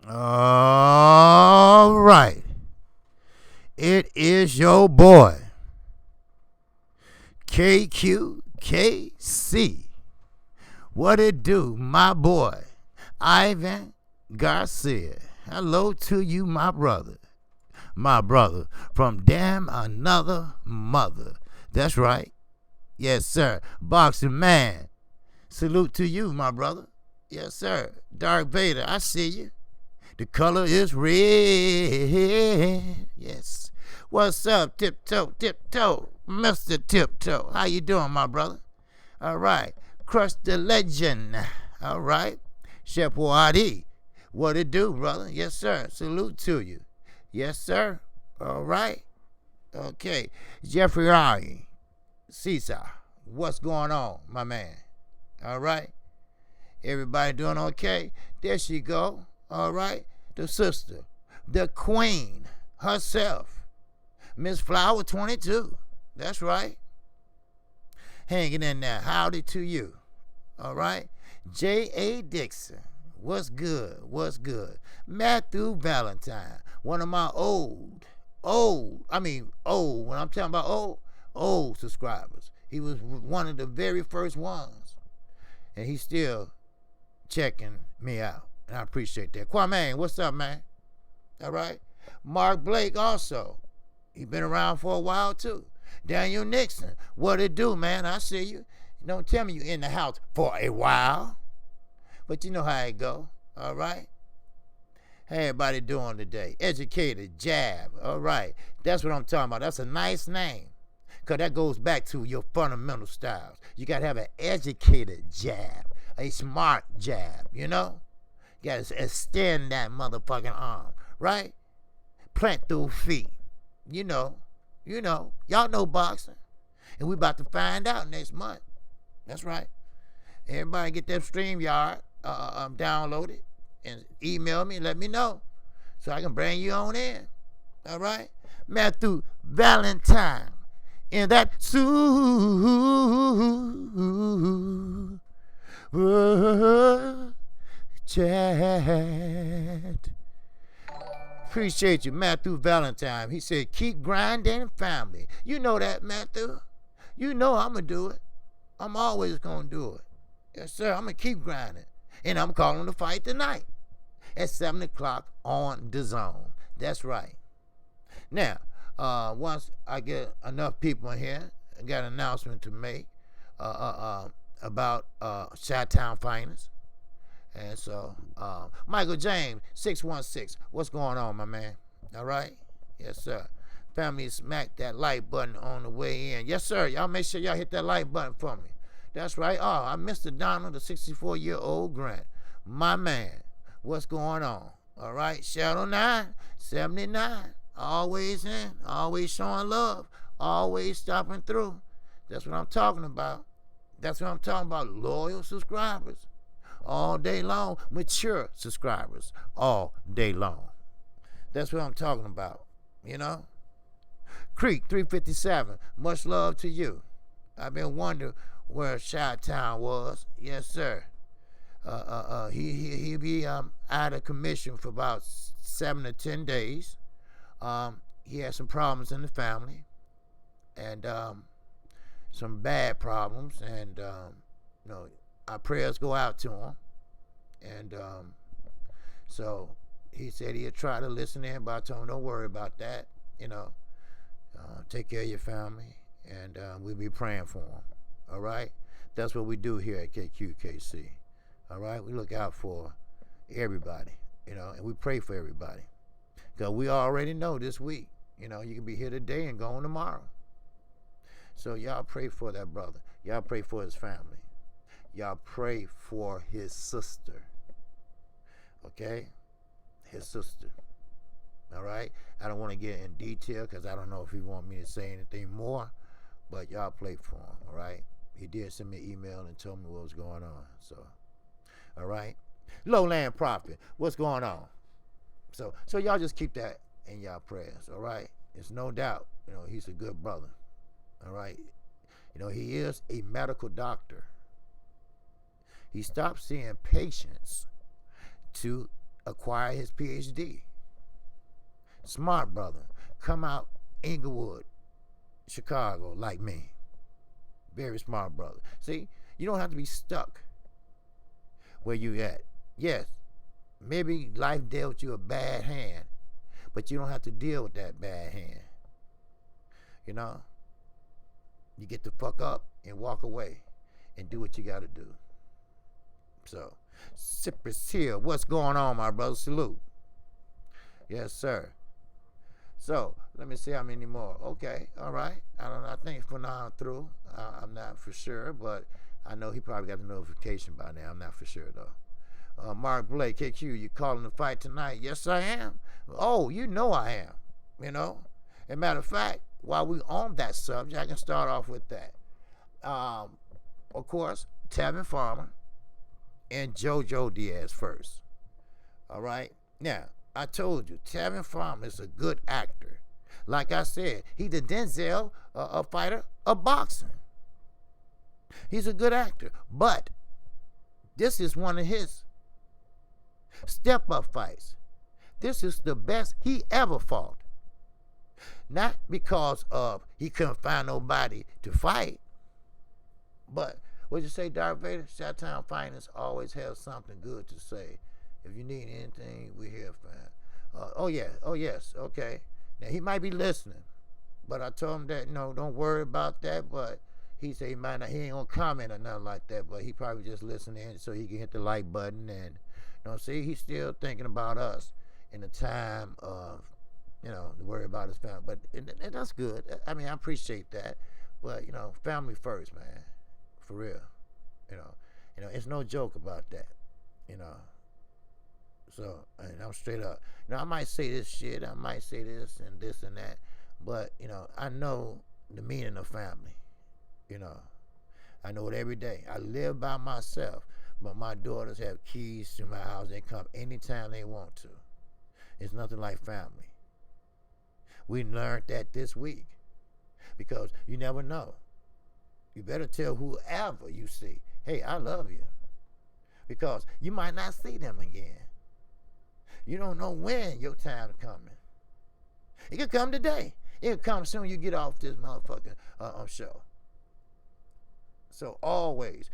All right. It is your boy, KQKC. What it do, my boy, Ivan Garcia. Hello to you, my brother. My brother from damn another mother. That's right. Yes, sir. Boxing man. Salute to you, my brother. Yes, sir. Dark Vader, I see you. The color is red. Yes. What's up, Tiptoe, Mr. Tiptoe? How you doing, my brother? All right. Crush the legend. All right. Chef Wadi. What it do, brother? Yes, sir. Salute to you. Yes, sir. All right. Okay. Jeffrey Ari. Cesar. What's going on, my man? All right. Everybody doing okay? There she go. All right. The sister. The queen herself. Miss Flower 22. That's right. Hanging in there. Howdy to you. All right. J.A. Dixon. What's good? What's good? Matthew Valentine. One of my old, when I'm talking about old subscribers. He was one of the very first ones. And he's still checking me out. And I appreciate that. Kwame, what's up, man? All right. Mark Blake also. He been around for a while, too. Daniel Nixon. What it do, man? I see you. Don't tell me you in the house for a while. But you know how it go. All right. How everybody doing today? Educated, Jab. All right. That's what I'm talking about. That's a nice name. Because that goes back to your fundamental styles. You got to have an educated jab. A smart jab, you know? You got to extend that motherfucking arm, right? Plant those feet. You know. Y'all know boxing. And we about to find out next month. That's right. Everybody get that StreamYard downloaded and email me and let me know so I can bring you on in. All right? Matthew Valentine. In that suit. Chat. Appreciate you, Matthew Valentine. He said, keep grinding, family. You know that, Matthew. You know I'm going to do it. I'm always going to do it. Yes, sir. I'm going to keep grinding. And I'm calling the fight tonight at 7 o'clock on the zone. That's right. Now, once I get enough people in here, I got an announcement to make about Showtime Finals. And so, Michael James, 616. What's going on, my man? All right? Yes, sir. Family, smack that like button on the way in. Yes, sir. Y'all make sure y'all hit that like button for me. That's right. Oh, I Mr. Donald, the 64-year-old Grant. My man. What's going on? All right? Shadow 9, 79. Always in. Always showing love. Always stopping through. That's what I'm talking about. That's what I'm talking about. Loyal subscribers. All day long. Mature subscribers. All day long. That's what I'm talking about. You know? Creek 357. Much love to you. I've been wondering where Showtime was. Yes, sir. He be out of commission for about 7 to 10 days. He had some problems in the family, and some bad problems, and our prayers go out to him. And so he said he'd try to listen in, but I told him don't worry about that. Take care of your family, and we'll be praying for him. All right? That's what we do here at KQKC. All right? We look out for everybody, and we pray for everybody. Because we already know this week, you can be here today and gone tomorrow. So y'all pray for that brother. Y'all pray for his family. Y'all pray for his sister. Okay? His sister. All right? I don't want to get in detail because I don't know if he want me to say anything more. But y'all pray for him. All right? He did send me an email and told me what was going on. So, all right? Lowland Prophet, what's going on? So y'all just keep that in y'all prayers, all right? There's no doubt, he's a good brother, all right? He is a medical doctor. He stopped seeing patients to acquire his PhD. Smart brother. Come out Inglewood, Chicago, like me. Very smart brother. See, you don't have to be stuck where you at. Yes, maybe life dealt you a bad hand, but you don't have to deal with that bad hand. You know? You get the fuck up and walk away and do what you got to do. So, Cypress Hill, what's going on, my brother? Salute. Yes, sir. So, let me see how many more. Okay, all right. I don't know. I think for now I'm through. I'm not for sure, but I know he probably got the notification by now. I'm not for sure, though. Mark Blake, KQ, you calling the fight tonight? Yes, I am. Oh, you know I am. You know? As a matter of fact, while we on that subject, I can start off with that. Of course, Tavin Farmer and JoJo Diaz first. All right? Now, I told you, Tavin Farmer is a good actor. Like I said, he's the Denzel a fighter of boxing. He's a good actor. But this is one of his step-up fights. This is the best he ever fought. Not because of he couldn't find nobody to fight, but what you say, Darth Vader? Showtime Finance always has something good to say. If you need anything, we're here, fam. Oh yes, okay. Now he might be listening, but I told him that don't worry about that. But he said he might not. He ain't gonna comment or nothing like that. But he probably just listening so he can hit the like button and see he's still thinking about us in the time of to worry about his family. But and that's good. I mean, I appreciate that. But family first, man, for real. It's no joke about that. So, and I'm straight up. I might say this shit, I might say this and that, but, I know the meaning of family. I know it every day. I live by myself, but my daughters have keys to my house. They come anytime they want to. It's nothing like family. We learned that this week because you never know. You better tell whoever you see, hey, I love you, because you might not see them again. You don't know when your time is coming. It could come today. It could come soon you get off this motherfucking show. So always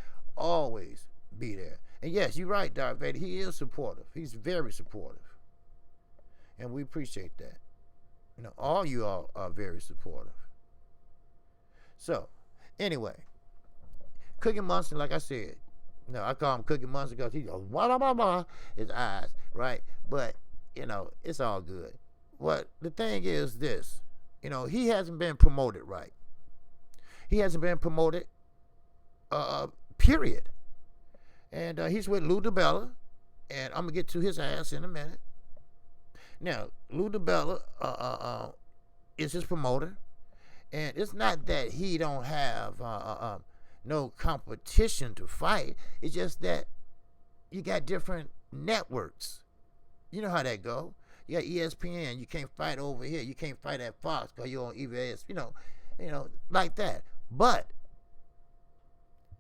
be there. And yes, you're right, Darth Vader. He is supportive. He's very supportive. And we appreciate that. All you all are very supportive. So, anyway, Cookie Monster, like I said, I call him Cookie Monster because he goes, blah, blah, blah, blah, his eyes, right? But, it's all good. What the thing is this, he hasn't been promoted right. He hasn't been promoted, period. And he's with Lou Dibella, and I'm going to get to his ass in a minute. Now, Lou Dibella is his promoter, and it's not that he don't have no competition to fight. It's just that you got different networks. You know how that go. You got ESPN. You can't fight over here. You can't fight at Fox because you're on EVS. Like that. But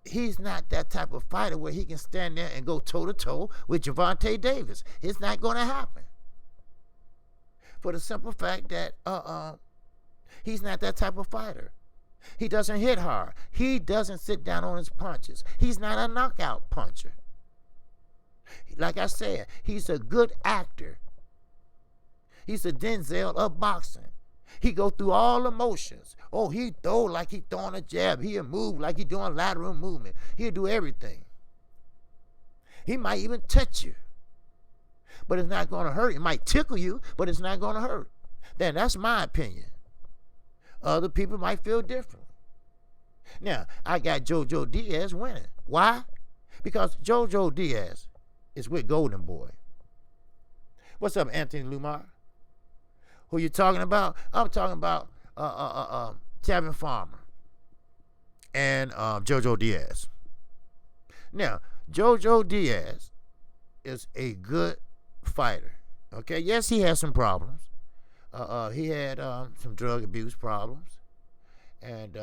he's not that type of fighter where he can stand there and go toe to toe with Gervonta Davis. It's not going to happen. For the simple fact that he's not that type of fighter. He doesn't hit hard. He doesn't sit down on his punches. He's not a knockout puncher. Like I said, he's a good actor. He's a Denzel of boxing. He go through all the motions. Oh, he throw like he throwing a jab. He'll move like he doing lateral movement. He'll do everything. He might even touch you. But it's not going to hurt. It might tickle you, but it's not going to hurt. Then that's my opinion. Other people might feel different. Now, I got JoJo Diaz winning. Why? Because JoJo Diaz is with Golden Boy. What's up, Anthony Lumar? Who you talking about? I'm talking about Tavin Farmer and JoJo Diaz. Now, JoJo Diaz is a good fighter. Okay, yes, he has some problems. He had some drug abuse problems, and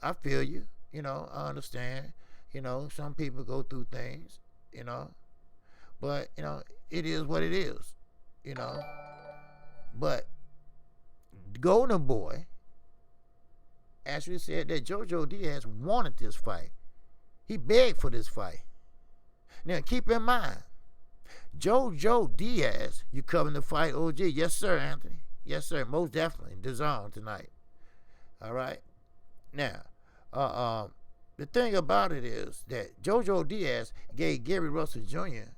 I feel you. I understand. Some people go through things. But, it is what it is, you know. But Golden Boy actually said that JoJo Diaz wanted this fight. He begged for this fight. Now, keep in mind, JoJo Diaz, you covering the fight, OG? Yes, sir, Anthony. Yes, sir, most definitely. DAZN tonight. All right? Now, the thing about it is that JoJo Diaz gave Gary Russell Jr.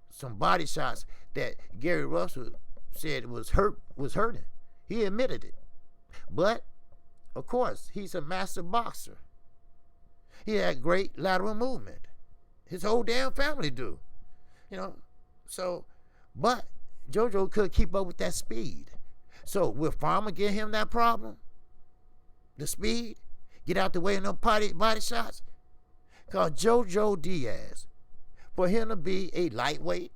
some body shots that Gary Russell said was hurting. He admitted it. But, of course, he's a master boxer. He had great lateral movement. His whole damn family do. So, but JoJo could keep up with that speed. So, will Farmer give him that problem? The speed? Get out the way of no body shots? Because JoJo Diaz, for him to be a lightweight,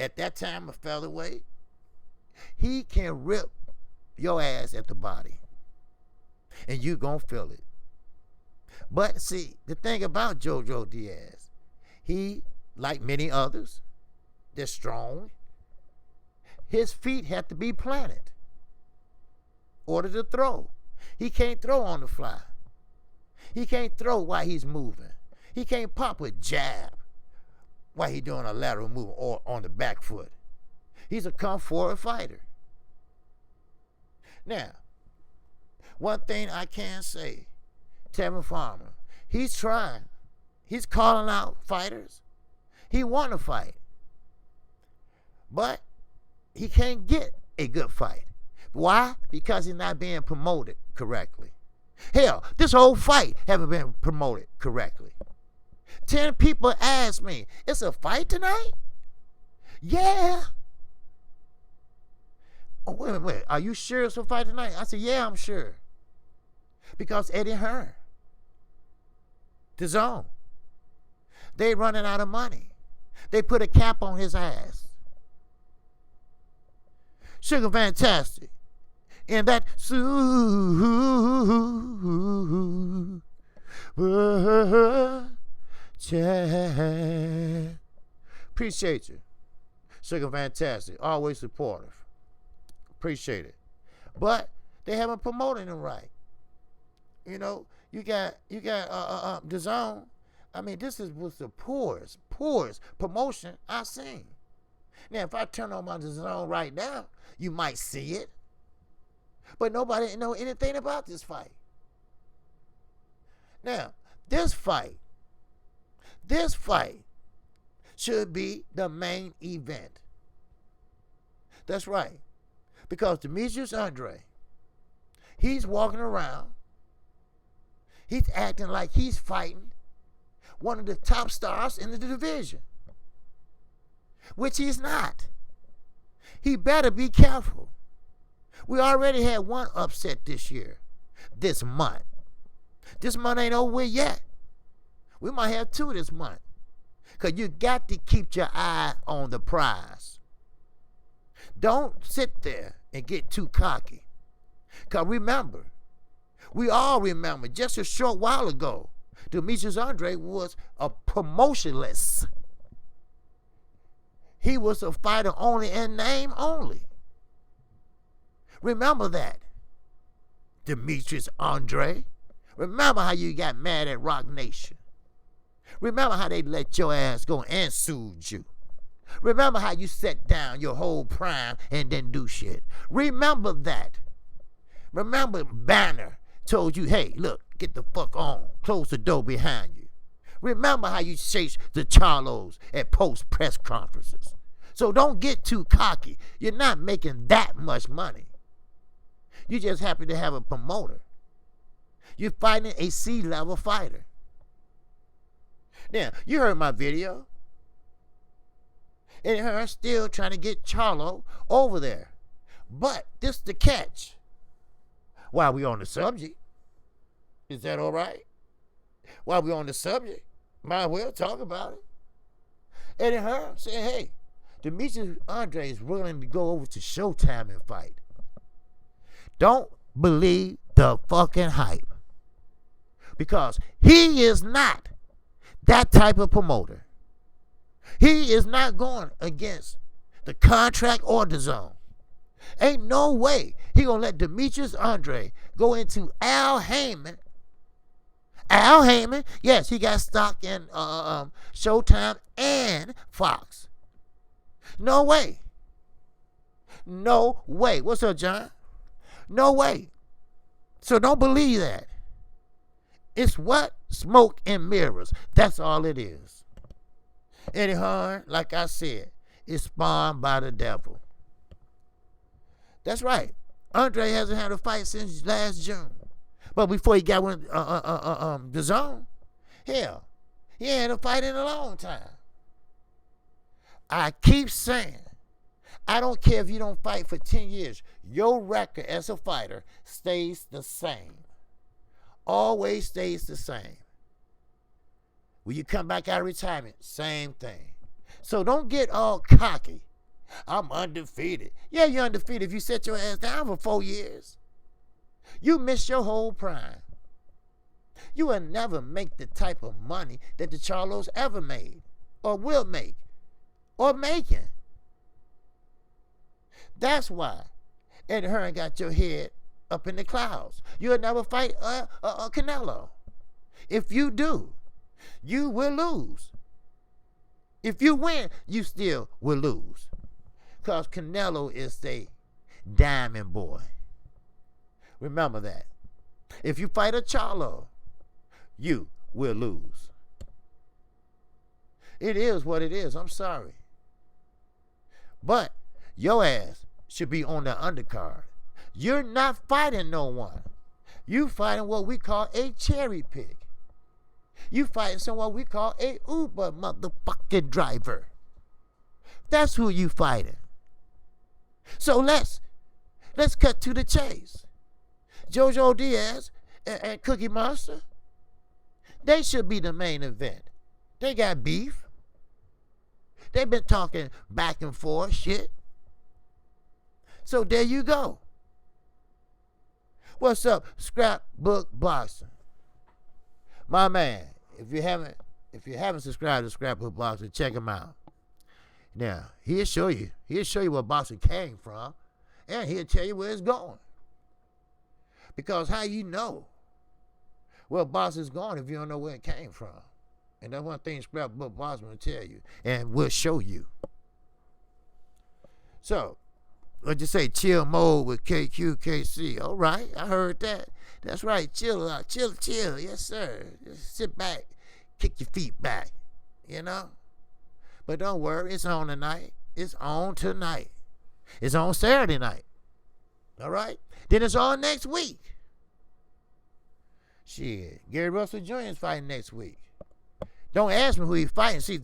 at that time a featherweight, he can rip your ass at the body. And you gonna feel it. But see, the thing about JoJo Diaz, he, like many others, they're strong. His feet have to be planted in order to throw. He can't throw on the fly. He can't throw while he's moving. He can't pop a jab while he's doing a lateral move or on the back foot. He's a come forward fighter. Now, one thing I can say, Tevin Farmer, he's trying. He's calling out fighters. He want to fight. But he can't get a good fight. Why? Because he's not being promoted correctly. Hell, this whole fight haven't been promoted correctly. 10 people asked me, it's a fight tonight? Yeah. Oh, wait. Are you sure it's a fight tonight? I said, yeah, I'm sure. Because Eddie Hearn, DAZN, they running out of money. They put a cap on his ass. Sugar Fantastic. And that chat. Appreciate you. Sugar Fantastic. Always supportive. Appreciate it. But they haven't promoted him right. You got DAZN. I mean, this was the poorest promotion I've seen. Now, if I turn on my DAZN right now, you might see it. But nobody know anything about this fight. Now, this fight should be the main event. That's right. Because Demetrius Andre, he's walking around, he's acting like he's fighting one of the top stars in the division, which he's not. He better be careful. We already had one upset this month. This month ain't over yet. We might have 2 this month. Because you got to keep your eye on the prize. Don't sit there and get too cocky. Because remember, we all remember just a short while ago, Demetrius Andre was a promotionless. He was a fighter only in name only. Remember that. Demetrius Andre. Remember how you got mad at Rock Nation. Remember how they let your ass go and sued you. Remember how you set down your whole prime and didn't do shit. Remember that. Remember Banner told you, hey, look, get the fuck on. Close the door behind you. Remember how you chased the Charlos at post-press conferences. So don't get too cocky. You're not making that much money. You're just happy to have a promoter. You're fighting a C-level fighter. Now, you heard my video. And her still trying to get Charlo over there. But this the catch. While we on the subject, is that all right? While we on the subject, might as well talk about it. Eddie Hearn said, hey, Demetrius Andre is willing to go over to Showtime and fight. Don't believe the fucking hype. Because he is not that type of promoter. He is not going against the contract or the zone. Ain't no way he gonna let Demetrius Andre go into Al Heyman. Al Heyman, yes, he got stock in Showtime and Fox. No way. No way. What's up, John? No way. So don't believe that. It's what? Smoke and mirrors. That's all it is. Eddie Hearn, like I said, is spawned by the devil. That's right. Andre hasn't had a fight since last June. But before he got with the zone, hell, he ain't had a fight in a long time. I keep saying, I don't care if you don't fight for 10 years. Your record as a fighter stays the same. Always stays the same. When you come back out of retirement, same thing. So don't get all cocky. I'm undefeated. Yeah, you're undefeated if you set your ass down for 4 years. You missed your whole prime. You will never make the type of money that the Charlos ever made, or will make, or making. That's why Eddie Hearn got your head up in the clouds. You'll never fight Canelo. If you do, you will lose. If you win, you still will lose. Because Canelo is the diamond boy. Remember that. If you fight a Charlo, you will lose. It is what it is. I'm sorry. But your ass should be on the undercard. You're not fighting no one. You fighting what we call a cherry pick. You fighting someone we call a Uber motherfucking driver. That's who you fighting. So let's cut to the chase. Jojo Diaz and Cookie Monster, they should be the main event. They got beef. They've been talking back and forth shit. So there you go. What's up, Scrapbook Boxing? My man, if you haven't subscribed to Scrapbook Boxing, check him out. Now, he'll show you where boxing came from, and he'll tell you where it's going. Because how you know where boxing's going if you don't know where it came from? And that's one thing Scrapbook Boxing will tell you, and will show you. So, let's just say chill mode with KQKC. All right, I heard that. That's right, chill out, chill. Yes, sir. Just sit back, kick your feet back, you know? But don't worry, it's on tonight. It's on tonight. It's on Saturday night. All right? Then it's on next week. Shit, Gary Russell Jr. is fighting next week. Don't ask me who he's fighting. See,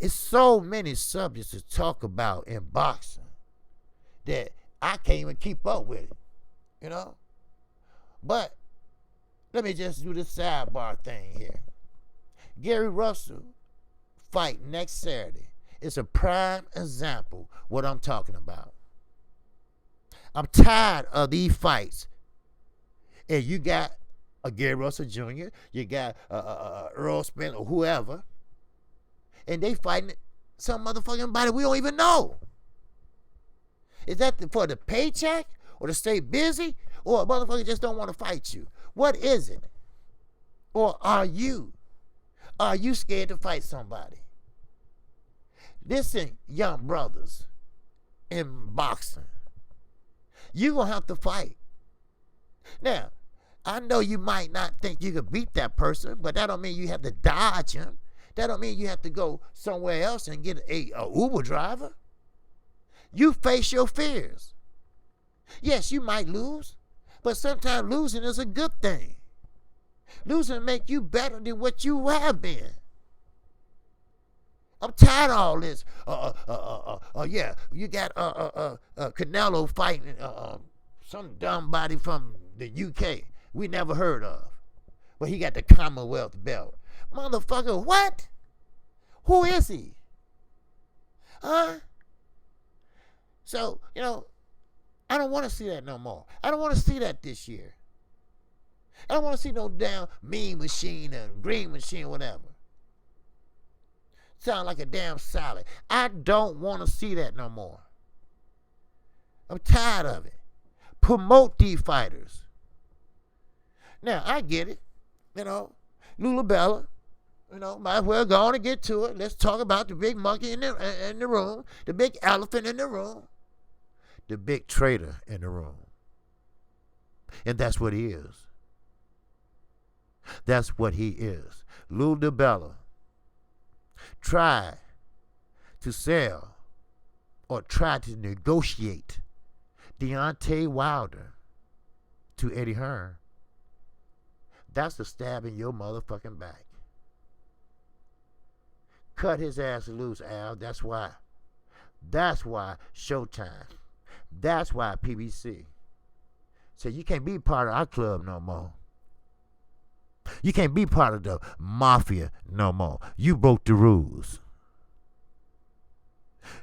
it's so many subjects to talk about in boxing that I can't even keep up with it, you know? But let me just do this sidebar thing here. Gary Russell fight next Saturday. It's a prime example what I'm talking about. I'm tired of these fights. And you got a Gary Russell Jr., you got Earl Spence or whoever, and they fighting some motherfucking body we don't even know. Is that for the paycheck or to stay busy, or a motherfucker just don't want to fight you? What is it? Or are you scared to fight somebody? Listen, young brothers in boxing, you gonna have to fight. Now, I know you might not think you could beat that person, but that don't mean you have to dodge him. That don't mean you have to go somewhere else and get a Uber driver. You face your fears. Yes, you might lose, but sometimes losing is a good thing. Losing make you better than what you have been. I'm tired of all this. Yeah, you got Canelo fighting some dumb body from the UK we never heard of. But he got the Commonwealth belt. Motherfucker, what? Who is he? Huh? So, you know, I don't want to see that no more. I don't want to see that this year. I don't want to see no damn Mean Machine and Green Machine, whatever. Sound like a damn salad. I don't want to see that no more. I'm tired of it. Promote these fighters. Now, I get it. Dibella, might as well go on and get to it. Let's talk about the big monkey in the room, the big elephant in the room, the big traitor in the room. And that's what he is. That's what he is. Dibella tried to sell or tried to negotiate Deontay Wilder to Eddie Hearn. That's a stab in your motherfucking back. Cut his ass loose, Al. That's why. That's why Showtime. That's why PBC. So you can't be part of our club no more. You can't be part of the mafia no more. You broke the rules.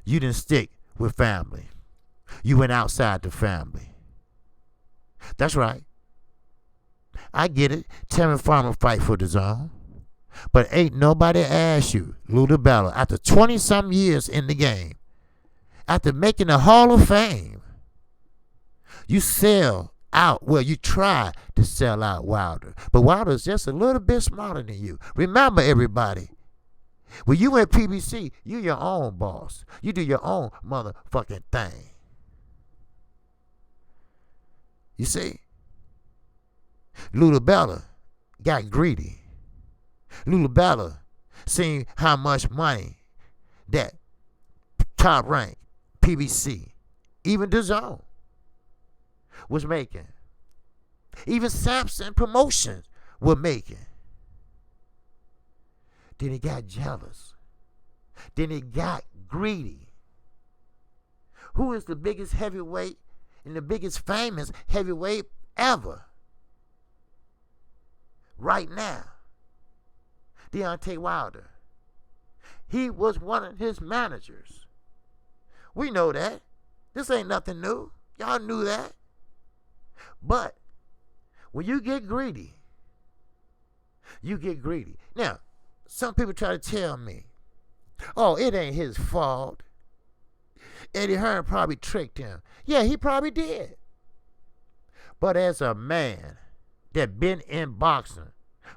You didn't stick with family. You went outside the family. That's right. I get it. Terry Farmer fight for the zone. But ain't nobody asked you, Dibella, after 20-some years in the game, after making the Hall of Fame, you sell out. Well, you try to sell out Wilder. But Wilder's just a little bit smarter than you. Remember, everybody, when you at PBC, you your own boss. You do your own motherfucking thing. You see? Dibella got greedy. Dibella seen how much money that top rank PBC, even the zone, was making. Even Samson Promotions were making. Then he got jealous. Then he got greedy. Who is the biggest heavyweight and the biggest famous heavyweight ever? Right now, Deontay Wilder. He was one of his managers. We know that. This ain't nothing new. Y'all knew that. But when you get greedy, you get greedy. Now, some people try to tell me, oh, it ain't his fault. Eddie Hearn probably tricked him. Yeah, he probably did. But as a man that been in boxing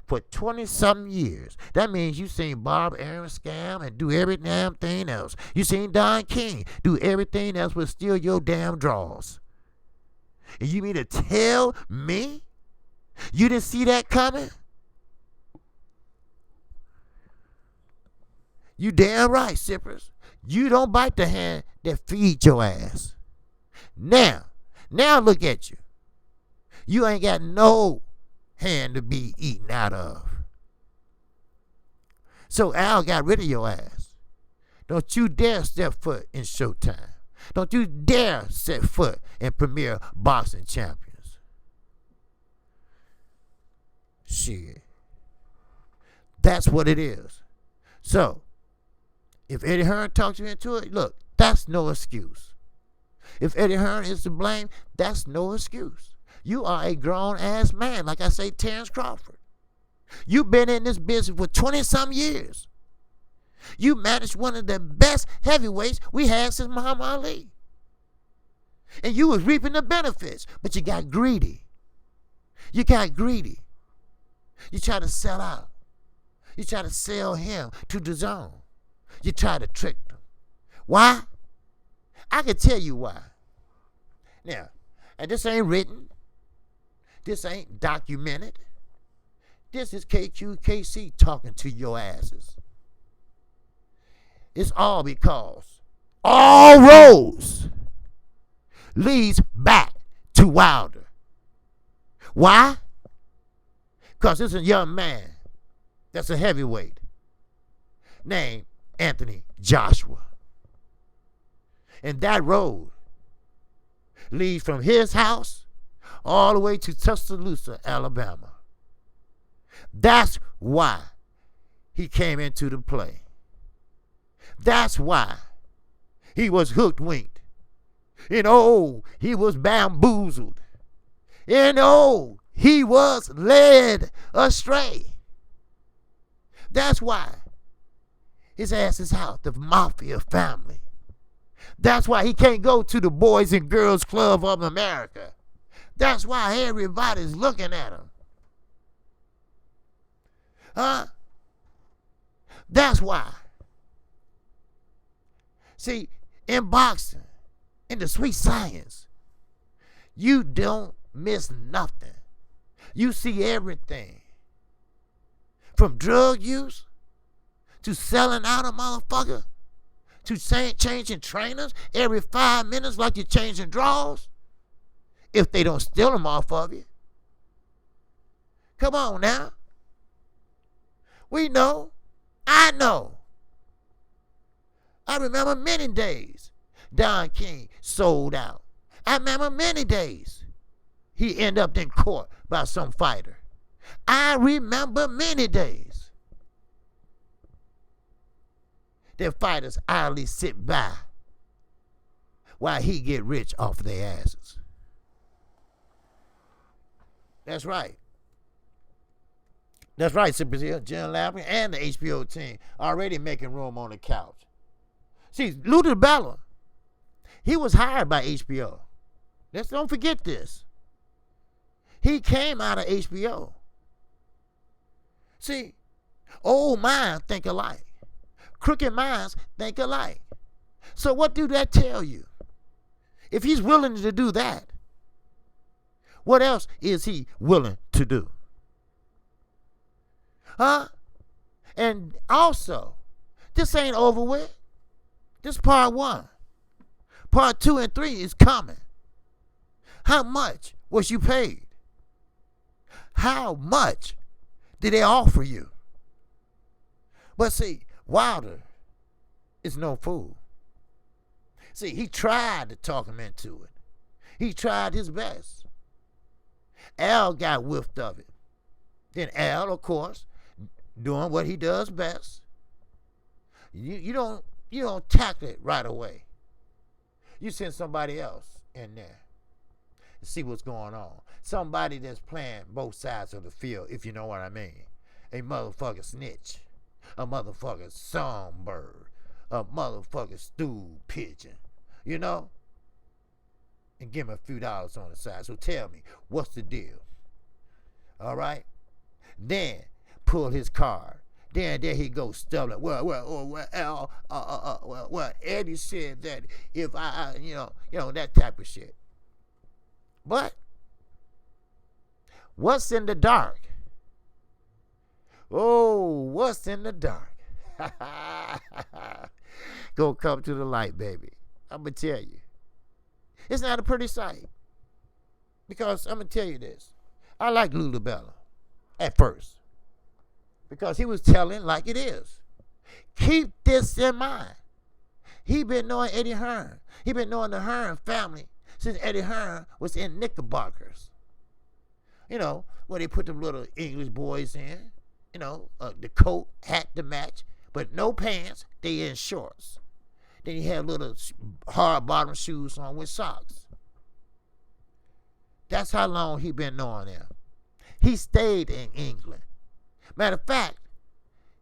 for 20-something years, that means you seen Bob Arum scam and do every damn thing else. You seen Don King do everything else but steal your damn draws. And you mean to tell me you didn't see that coming? You damn right, Sippers. You don't bite the hand that feeds your ass. Now look at you. You ain't got no hand to be eaten out of. So Al got rid of your ass. Don't you dare step foot in Showtime. Don't you dare set foot in Premier Boxing Champions. Shit. That's what it is. So, if Eddie Hearn talks you into it, look, that's no excuse. If Eddie Hearn is to blame, that's no excuse. You are a grown-ass man, like I say, Terrence Crawford. You've been in this business for 20-some years. You managed one of the best heavyweights we had since Muhammad Ali. And you was reaping the benefits, but you got greedy. You got greedy. You tried to sell out. You tried to sell him to the zone. You tried to trick them. Why? I can tell you why. Now, and this ain't written. This ain't documented. This is KQKC talking to your asses. It's all because all roads leads back to Wilder. Why? Because it's a young man that's a heavyweight named Anthony Joshua. And that road leads from his house all the way to Tuscaloosa, Alabama. That's why he came into the play. That's why he was hooked-winked. And oh, he was bamboozled. And oh, he was led astray. That's why His ass is out, the mafia family. That's why he can't go to the Boys and Girls Club of America. That's why everybody's looking at him. Huh? That's why. See, in boxing, in the sweet science, you don't miss nothing. You see everything. From drug use to selling out a motherfucker to changing trainers every 5 minutes like you're changing drawers if they don't steal them off of you. Come on now. We know. I know. I remember many days Don King sold out. I remember many days he ended up in court by some fighter. I remember many days that fighters idly sit by while he get rich off of their asses. That's right. That's right, Super Zero, Jim Lappin, and the HBO team already making room on the couch. See, Lou Dibella, he was hired by HBO. Don't forget this. He came out of HBO. See, old minds think alike. Crooked minds think alike. So what do that tell you? If he's willing to do that, what else is he willing to do? Huh? And also, this ain't over with. This part 1. Part 2 and 3 is coming. How much was you paid? How much did they offer you? But see, Wilder is no fool. See, he tried to talk him into it. He tried his best. Al got whiffed of it. Then Al, of course, doing what he does best. You don't tackle it right away. You send somebody else in there to see what's going on. Somebody that's playing both sides of the field, if you know what I mean. A motherfucker snitch. A motherfucker songbird. A motherfucker stool pigeon. You know? And give him a few dollars on the side. So tell me, what's the deal? All right? Then pull his card. Then there he goes stumbling. Well, Eddie said that if I that type of shit. But what's in the dark? Oh, what's in the dark? Gonna come to the light, baby. I'm gonna tell you. It's not a pretty sight. Because I'm gonna tell you this. I like Lou Dibella at first. Because he was telling like it is. Keep this in mind. He been knowing Eddie Hearn. He been knowing the Hearn family since Eddie Hearn was in Knickerbockers. You know, where they put them little English boys in. You know, the coat, hat to match, but no pants. They in shorts. Then he had little hard bottom shoes on with socks. That's how long he been knowing them. He stayed in England. Matter of fact,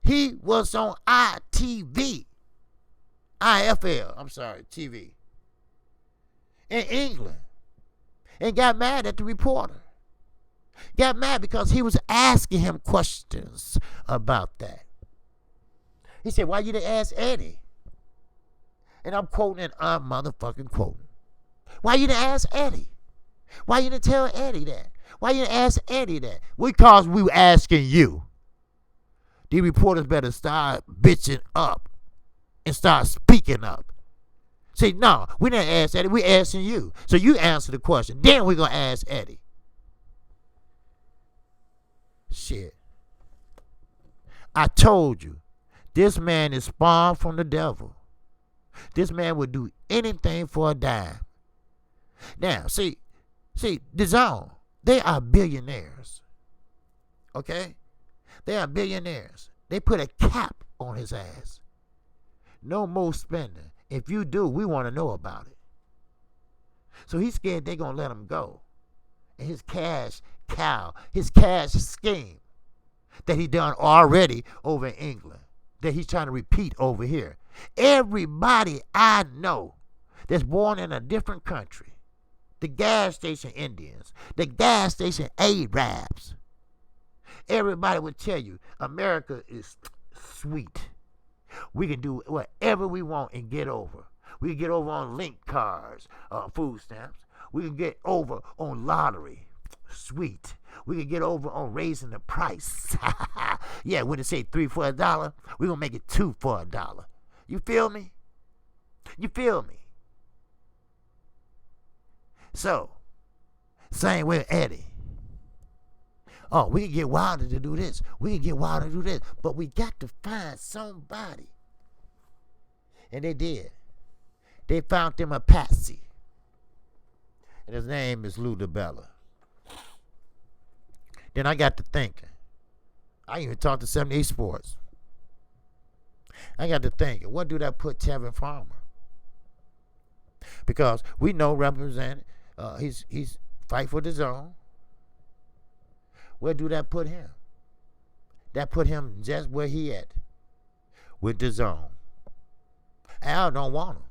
he was on IFL, TV, in England, and got mad at the reporter. Got mad because he was asking him questions about that. He said, why you didn't ask Eddie? And I'm quoting and I'm motherfucking quoting. Why you didn't ask Eddie? Why you didn't tell Eddie that? Why you didn't ask Eddie that? Because we were asking you. The reporters better start bitching up and start speaking up. See, no, we didn't ask Eddie. We asking you. So you answer the question. Then we're going to ask Eddie. Shit. I told you, this man is spawned from the devil. This man would do anything for a dime. Now, see, the Zone, they are billionaires. Okay? They are billionaires. They put a cap on his ass. No more spending. If you do, we want to know about it. So he's scared they're going to let him go. And his cash cow, his cash scheme that he done already over in England. that he's trying to repeat over here. Everybody I know that's born in a different country, the gas station Indians, the gas station Arabs, everybody would tell you America is sweet. We can do whatever we want and get over. We can get over on link cards, food stamps. We can get over on lottery. Sweet. We can get over on raising the price. Yeah, when it say $3 for $1, we're going to make it $2 for $1. You feel me? You feel me? So, same with Eddie. Oh, we can get Wilder to do this. We can get Wilder to do this. But we got to find somebody. And they did. They found them a patsy. And his name is Lou Dibella. Then I got to thinking. I even talked to 78 Sports. I got to thinking, what do that put Tevin Farmer? Because we know represented, he's fight for the zone. Where do that put him? That put him just where he at, with the zone. Al don't want him.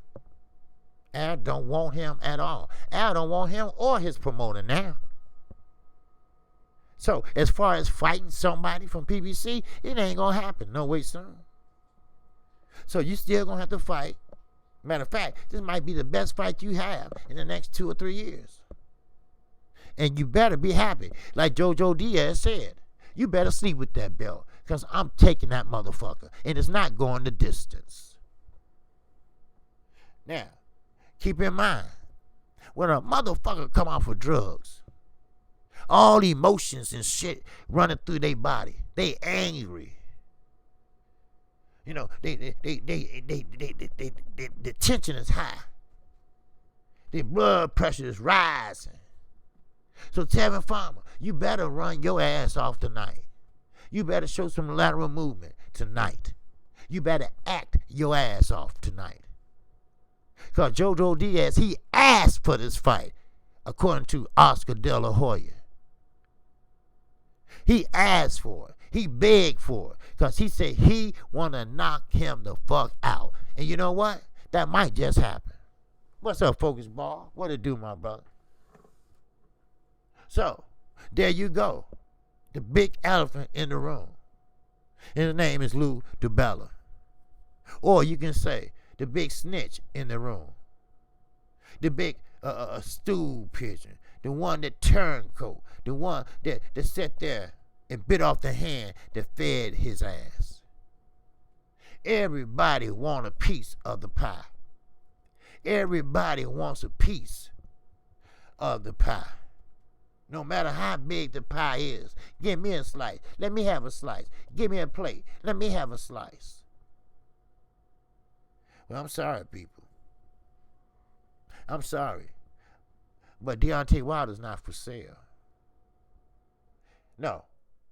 Al don't want him at all. Al don't want him or his promoter now. So as far as fighting somebody from PBC, it ain't gonna happen no way soon. So you still gonna have to fight. Matter of fact, this might be the best fight you have in the next 2 or 3 years. And you better be happy. Like JoJo Diaz said, you better sleep with that belt, because I'm taking that motherfucker, and it's not going the distance. Now, keep in mind, when a motherfucker come off of drugs, all emotions and shit running through their body. They angry. You know, the tension is high. Their blood pressure is rising. So Tevin Farmer, you better run your ass off tonight. You better show some lateral movement tonight. You better act your ass off tonight. Because JoJo Diaz, he asked for this fight, according to Oscar De La Hoya. He asked for it. He begged for it. Because he said he want to knock him the fuck out. And you know what? That might just happen. What's up, Focus Ball? What it do, my brother? So, there you go. The big elephant in the room. And his name is Lou Dibella. Or you can say, the big snitch in the room. The big stool pigeon. The one that turncoat. The one that sat there and bit off the hand that fed his ass. Everybody want a piece of the pie. Everybody wants a piece of the pie. No matter how big the pie is, give me a slice. Let me have a slice. Give me a plate. Let me have a slice. Well, I'm sorry, people. I'm sorry. But Deontay Wilder's not for sale. No,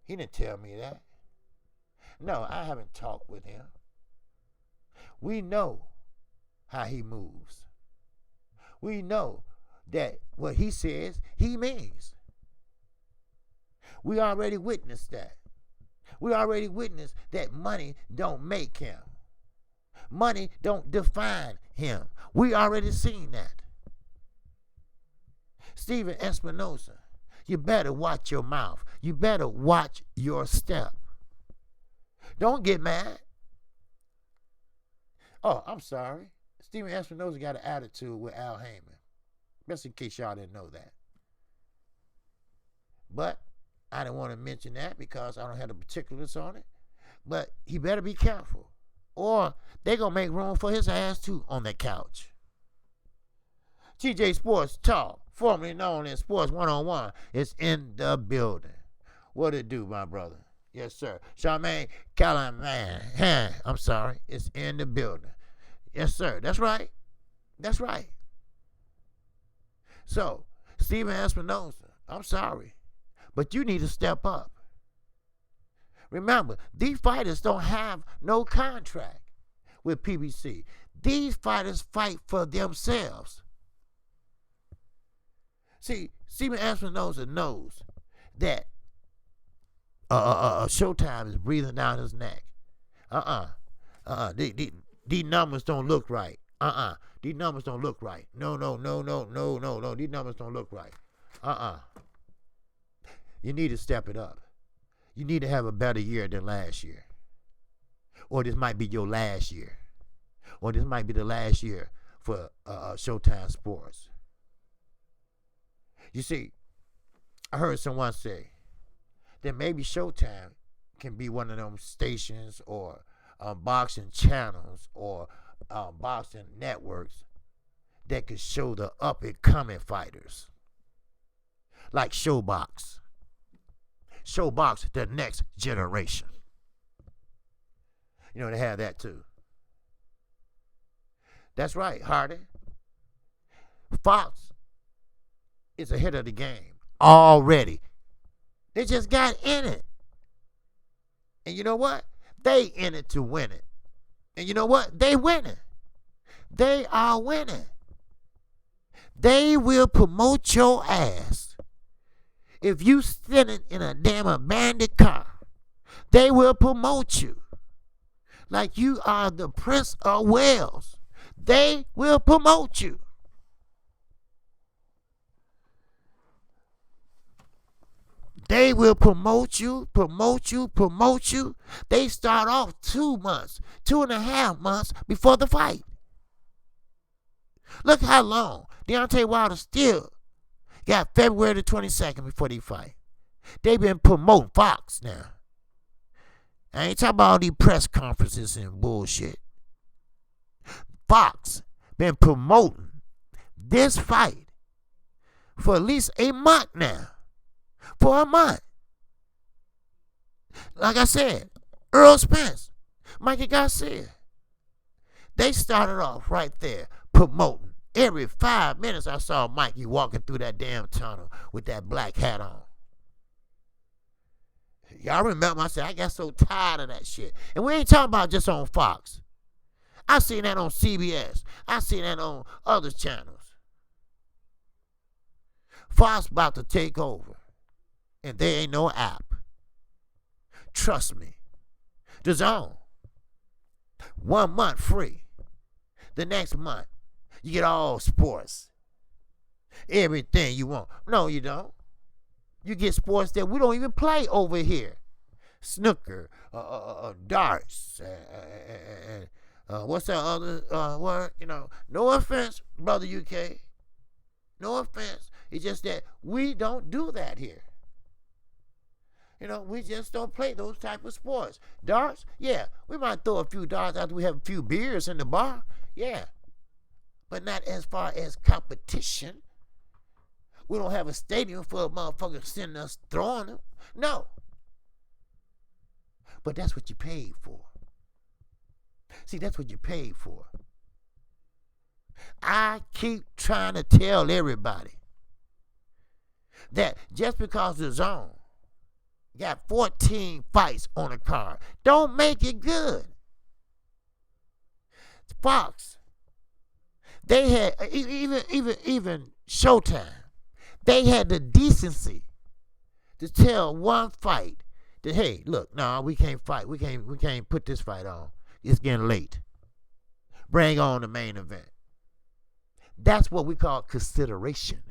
he didn't tell me that. No, I haven't talked with him. We know how he moves. We know that what he says, he means. We already witnessed that. We already witnessed that money don't make him. Money don't define him. We already seen that. Steven Espinosa, you better watch your mouth. You better watch your step. Don't get mad. Oh, I'm sorry. Steven Espinosa got an attitude with Al Heyman. Just in case y'all didn't know that. But I didn't want to mention that because I don't have the particulars on it. But he better be careful. Or they're going to make room for his ass too on that couch. TJ Sports Talk, formerly known as Sports 101, is in the building. What it do, my brother? Yes, sir. Charmaine Callahan, I'm sorry, is in the building. Yes, sir. That's right. That's right. So, Steven Espinosa, I'm sorry, but you need to step up. Remember, these fighters don't have no contract with PBC. These fighters fight for themselves. See, Steven Espinosa knows that Showtime is breathing down his neck. These numbers don't look right. These numbers don't look right. No. These numbers don't look right. You need to step it up. You need to have a better year than last year. Or this might be your last year. Or this might be the last year for Showtime Sports. You see, I heard someone say that maybe Showtime can be one of them stations or boxing channels or boxing networks that could show the up-and-coming fighters. Like Showbox. Showbox, the next generation. You know, they have that too. That's right, Hardy. Fox is ahead of the game already. They just got in it. And you know what? They in it to win it. And you know what? They winning. They are winning. They will promote your ass. If you sitting in a damn abandoned car, they will promote you. Like you are the Prince of Wales. They will promote you. They will promote you. They start off 2 months, 2.5 months before the fight. Look how long. Deontay Wilder still got February the 22nd before they fight. They been promoting Fox now. I ain't talking about all these press conferences and bullshit. Fox been promoting this fight for at least a month now. For a month. Like I said, Earl Spence, Mikey Garcia. They started off right there promoting. Every 5 minutes I saw Mikey walking through that damn tunnel with that black hat on. Y'all remember I said I got so tired of that shit. And we ain't talking about just on Fox. I seen that on CBS. I seen that on other channels. Fox about to take over. And there ain't no app. Trust me. The Zone. 1 month free. The next month, you get all sports. Everything you want. No, you don't. You get sports that we don't even play over here. Snooker, darts, what's that other word? You know, no offense, brother UK. No offense. It's just that we don't do that here. You know, we just don't play those type of sports. Darts, yeah, we might throw a few darts after we have a few beers in the bar, yeah. But not as far as competition. We don't have a stadium full of motherfuckers sending us throwing them. No. But that's what you paid for. See, that's what you paid for. I keep trying to tell everybody that just because the Zone got 14 fights on a card, don't make it good. Fox, they had even Showtime. They had the decency to tell one fight that, hey, look, no, we can't fight. We can't put this fight on. It's getting late. Bring on the main event. That's what we call consideration.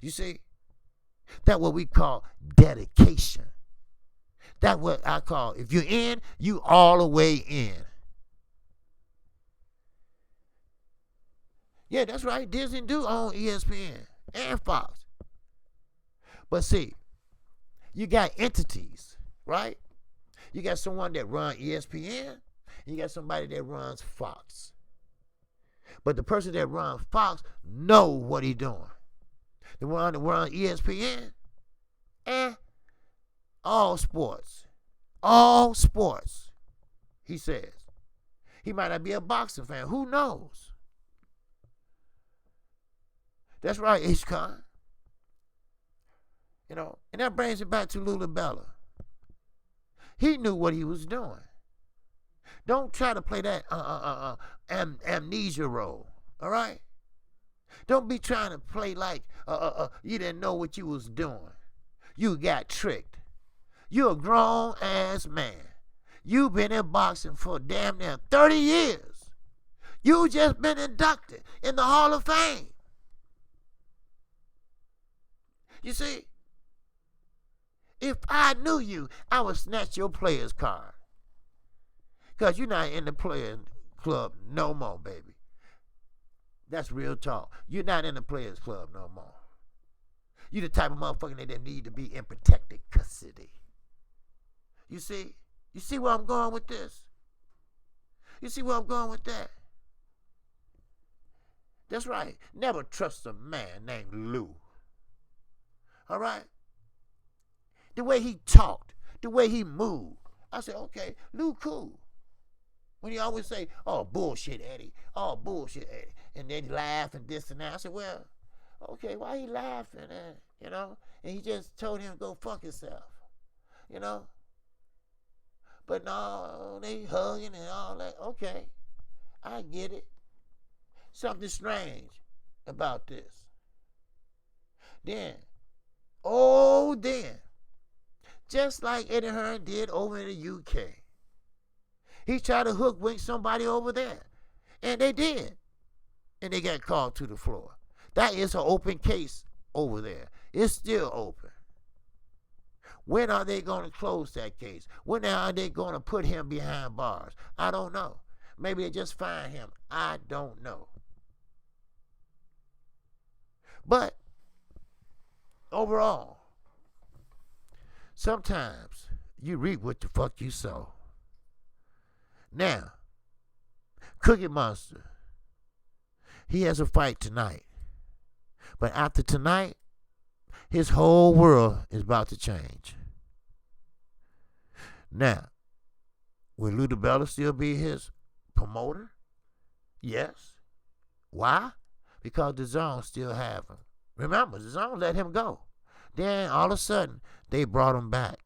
You see? That's what we call dedication. That's what I call, if you're in, you all the way in. Yeah, that's right. Disney do own ESPN and Fox. But see, you got entities, right? You got someone that runs ESPN, you got somebody that runs Fox. But the person that runs Fox know what he's doing. The one that runs ESPN, all sports. All sports, he says. He might not be a boxing fan. Who knows? That's right, Ishkan. You know, and that brings it back to Dibella. He knew what he was doing. Don't try to play that amnesia role, all right? Don't be trying to play like you didn't know what you was doing. You got tricked. You're a grown-ass man. You've been in boxing for damn near 30 years. You just been inducted in the Hall of Fame. You see, if I knew you, I would snatch your player's card. Because you're not in the players club no more, baby. That's real talk. You're not in the players club no more. You the type of motherfucker that need to be in protected custody. You see? You see where I'm going with this? You see where I'm going with that? That's right. Never trust a man named Lou. All right? The way he talked, the way he moved. I said, okay, Lou cool. When he always say, oh, bullshit, Eddie. Oh, bullshit, Eddie. And then he laugh and this and that. I said, well, okay, why he laughing? You know? And he just told him to go fuck himself. You know? But no, they hugging and all that. Okay, I get it. Something strange about this. Then, just like Eddie Hearn did over in the UK, he tried to hook wink somebody over there. And they did. And they got called to the floor. That is an open case over there. It's still open. When are they going to close that case? When are they going to put him behind bars? I don't know. Maybe they just fine him. I don't know. But overall, sometimes you reap what the fuck you sow. Now, Cookie Monster, he has a fight tonight. But after tonight, his whole world is about to change. Now, will Lou Dibella still be his promoter? Yes. Why? Because the Zone still have him. Remember, the Zone let him go. Then all of a sudden, they brought him back.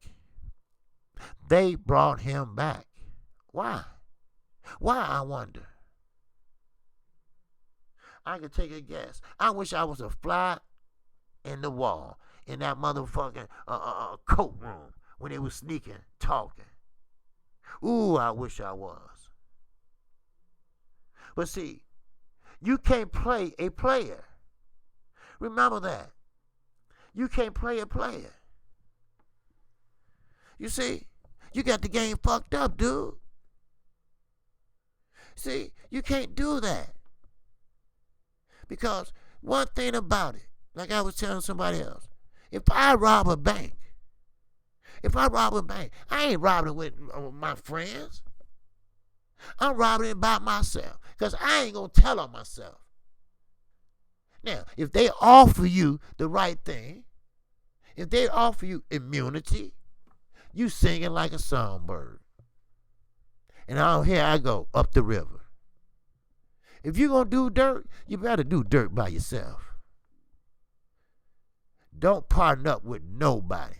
They brought him back. Why? Why, I wonder? I could take a guess. I wish I was a fly in the wall in that motherfucking coat room when they was sneaking, talking. Ooh, I wish I was. But see, you can't play a player. Remember that. You can't play a player. You see, you got the game fucked up, dude. See, you can't do that. Because one thing about it, like I was telling somebody else, if I rob a bank, I ain't robbing it with my friends. I'm robbing it by myself. Because I ain't going to tell on myself. Now, if they offer you the right thing, if they offer you immunity, you singing like a songbird. And here I go, up the river. If you're going to do dirt, you better do dirt by yourself. Don't partner up with nobody.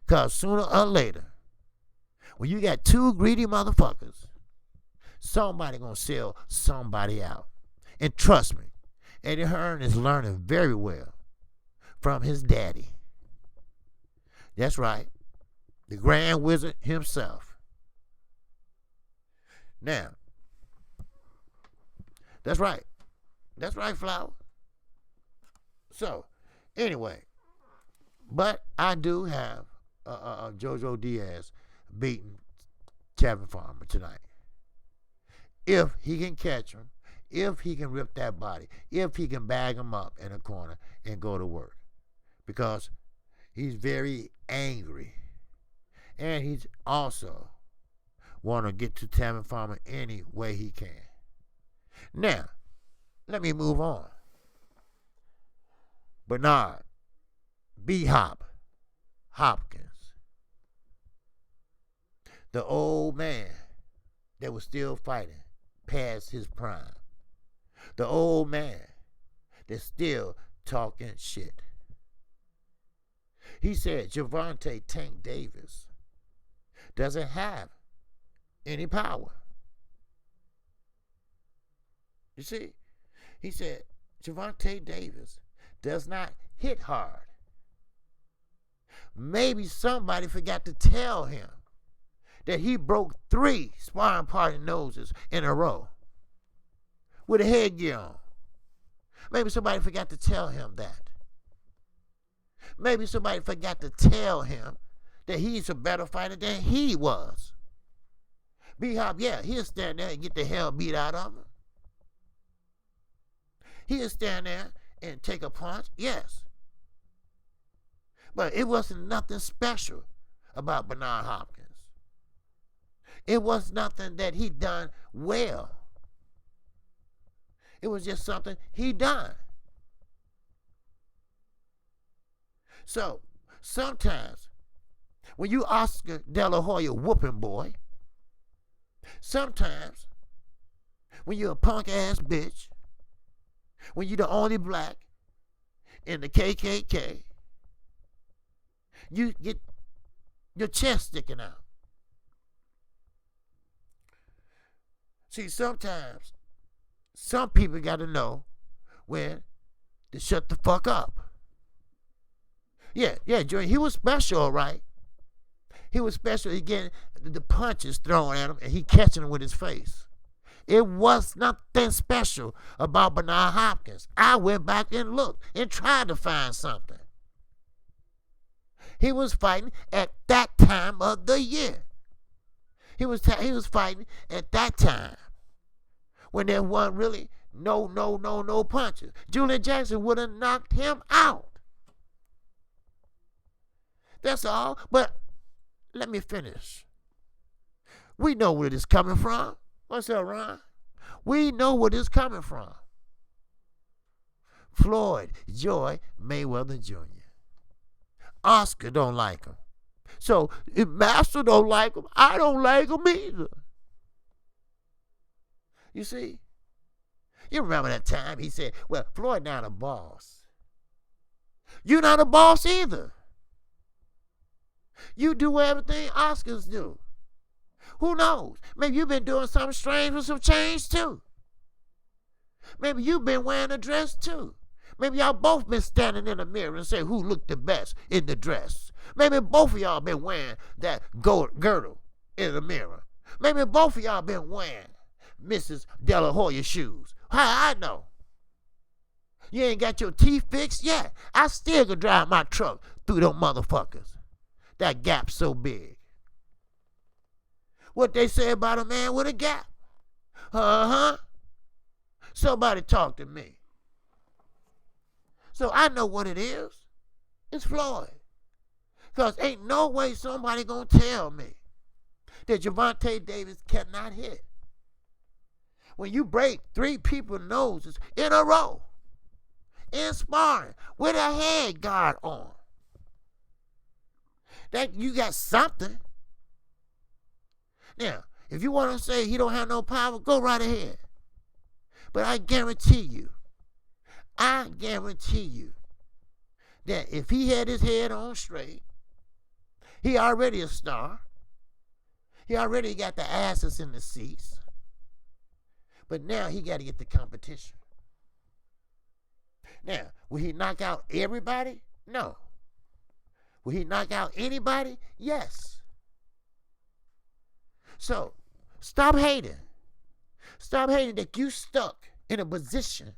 Because sooner or later, when you got two greedy motherfuckers, somebody going to sell somebody out. And trust me, Eddie Hearn is learning very well from his daddy. That's right. The Grand Wizard himself. Now, that's right. That's right, Flower. So, anyway, but I do have JoJo Diaz beating Kevin Farmer tonight. If he can catch him, if he can rip that body, if he can bag him up in a corner and go to work. Because he's very angry. And he's also want to get to Kevin Farmer any way he can. Now, let me move on. Bernard B. Hopkins, the old man that was still fighting past his prime, the old man that's still talking shit. He said Gervonta Tank Davis doesn't have any power. You see, he said Gervonta Davis does not hit hard. Maybe somebody forgot to tell him that he broke 3 sparring partner noses in a row with a headgear on. Maybe somebody forgot to tell him that. Maybe somebody forgot to tell him that he's a better fighter than he was. B-Hop, yeah, he'll stand there and get the hell beat out of him. He'll stand there and take a punch, yes. But it wasn't nothing special about Bernard Hopkins. It was nothing that he done well. It was just something he done. So, sometimes, when you Oscar De La Hoya whooping boy, sometimes, when you're a punk-ass bitch, when you're the only black in the KKK, you get your chest sticking out. See, sometimes, some people got to know when to shut the fuck up. Yeah, Joey, he was special, all right. He was special. He getting the punches thrown at him, and he catching them with his face. It was nothing special about Bernard Hopkins. I went back and looked and tried to find something. He was fighting at that time of the year. He was fighting at that time when there wasn't really no punches. Julian Jackson would have knocked him out. That's all. But let me finish. We know where this is coming from. What's up, Ron? We know where this is coming from. Floyd Joy Mayweather Jr. Oscar don't like him. So if Master don't like him, I don't like him either. You see? You remember that time he said, well, Floyd not a boss. You're not a boss either. You do everything Oscars do. Who knows? Maybe you've been doing something strange with some change too. Maybe you've been wearing a dress too. Maybe y'all both been standing in the mirror and say who looked the best in the dress. Maybe both of y'all been wearing that girdle in the mirror. Maybe both of y'all been wearing Mrs. De La Hoya shoes. How I know? You ain't got your teeth fixed yet? I still can drive my truck through them motherfuckers. That gap's so big. What they say about a man with a gap? Uh-huh. Somebody talk to me. So I know what it is. It's Floyd. Because ain't no way somebody gonna tell me that Gervonta Davis cannot hit. When you break 3 people's noses in a row, in sparring, with a head guard on, that you got something. Now, if you want to say he don't have no power, go right ahead. But I guarantee you that if he had his head on straight, he already a star. He already got the asses in the seats. But now he got to get the competition. Now, will he knock out everybody? No. Will he knock out anybody? Yes. So, stop hating. Stop hating that you stuck in a position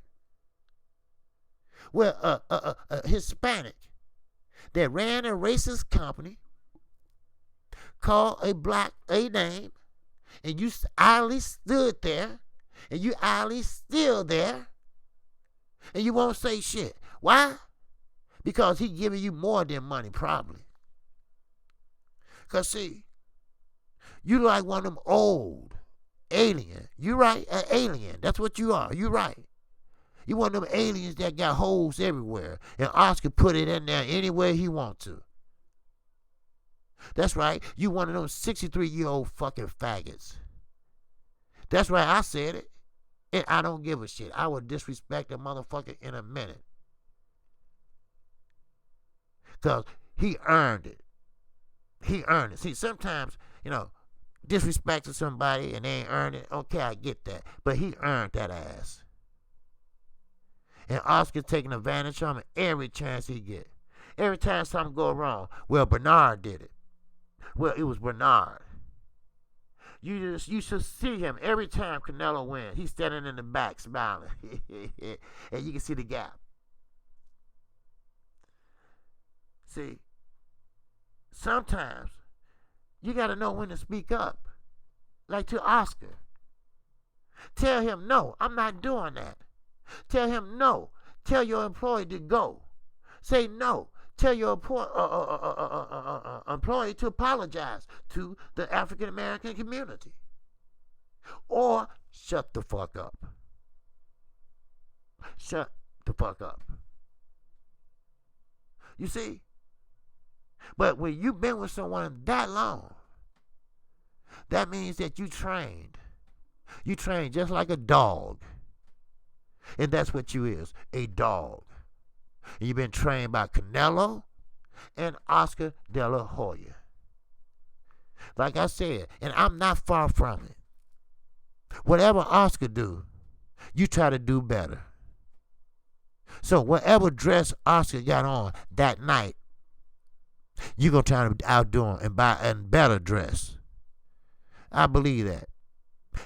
where a Hispanic that ran a racist company called a black a name, and you idly stood there, and you idly still there, and you won't say shit. Why? Because he giving you more than money, probably. Because, see, you like one of them old alien. You right? An alien. That's what you are. You right. You one of them aliens that got holes everywhere, and Oscar put it in there anywhere he want to. That's right. You one of those 63-year-old fucking faggots. That's right. I said it. And I don't give a shit. I would disrespect a motherfucker in a minute. Because he earned it. He earned it. See, sometimes, disrespecting somebody and they ain't earned it, okay, I get that. But he earned that ass. And Oscar's taking advantage of him every chance he get. Every time something go wrong, well, Bernard did it. Well, it was Bernard. You should see him every time Canelo wins. He's standing in the back smiling. And you can see the gap. See, sometimes you got to know when to speak up. Like to Oscar. Tell him, no, I'm not doing that. Tell him, no. Tell your employee to go. Say no. Tell your employee to apologize to the African American community. Or shut the fuck up. Shut the fuck up. You see? But when you've been with someone that long, that means that you trained. You trained just like a dog. And that's what you is, a dog. And you've been trained by Canelo and Oscar De La Hoya. Like I said, and I'm not far from it. Whatever Oscar do, you try to do better. So whatever dress Oscar got on that night, you're going to try to outdo him and buy a better dress. I believe that.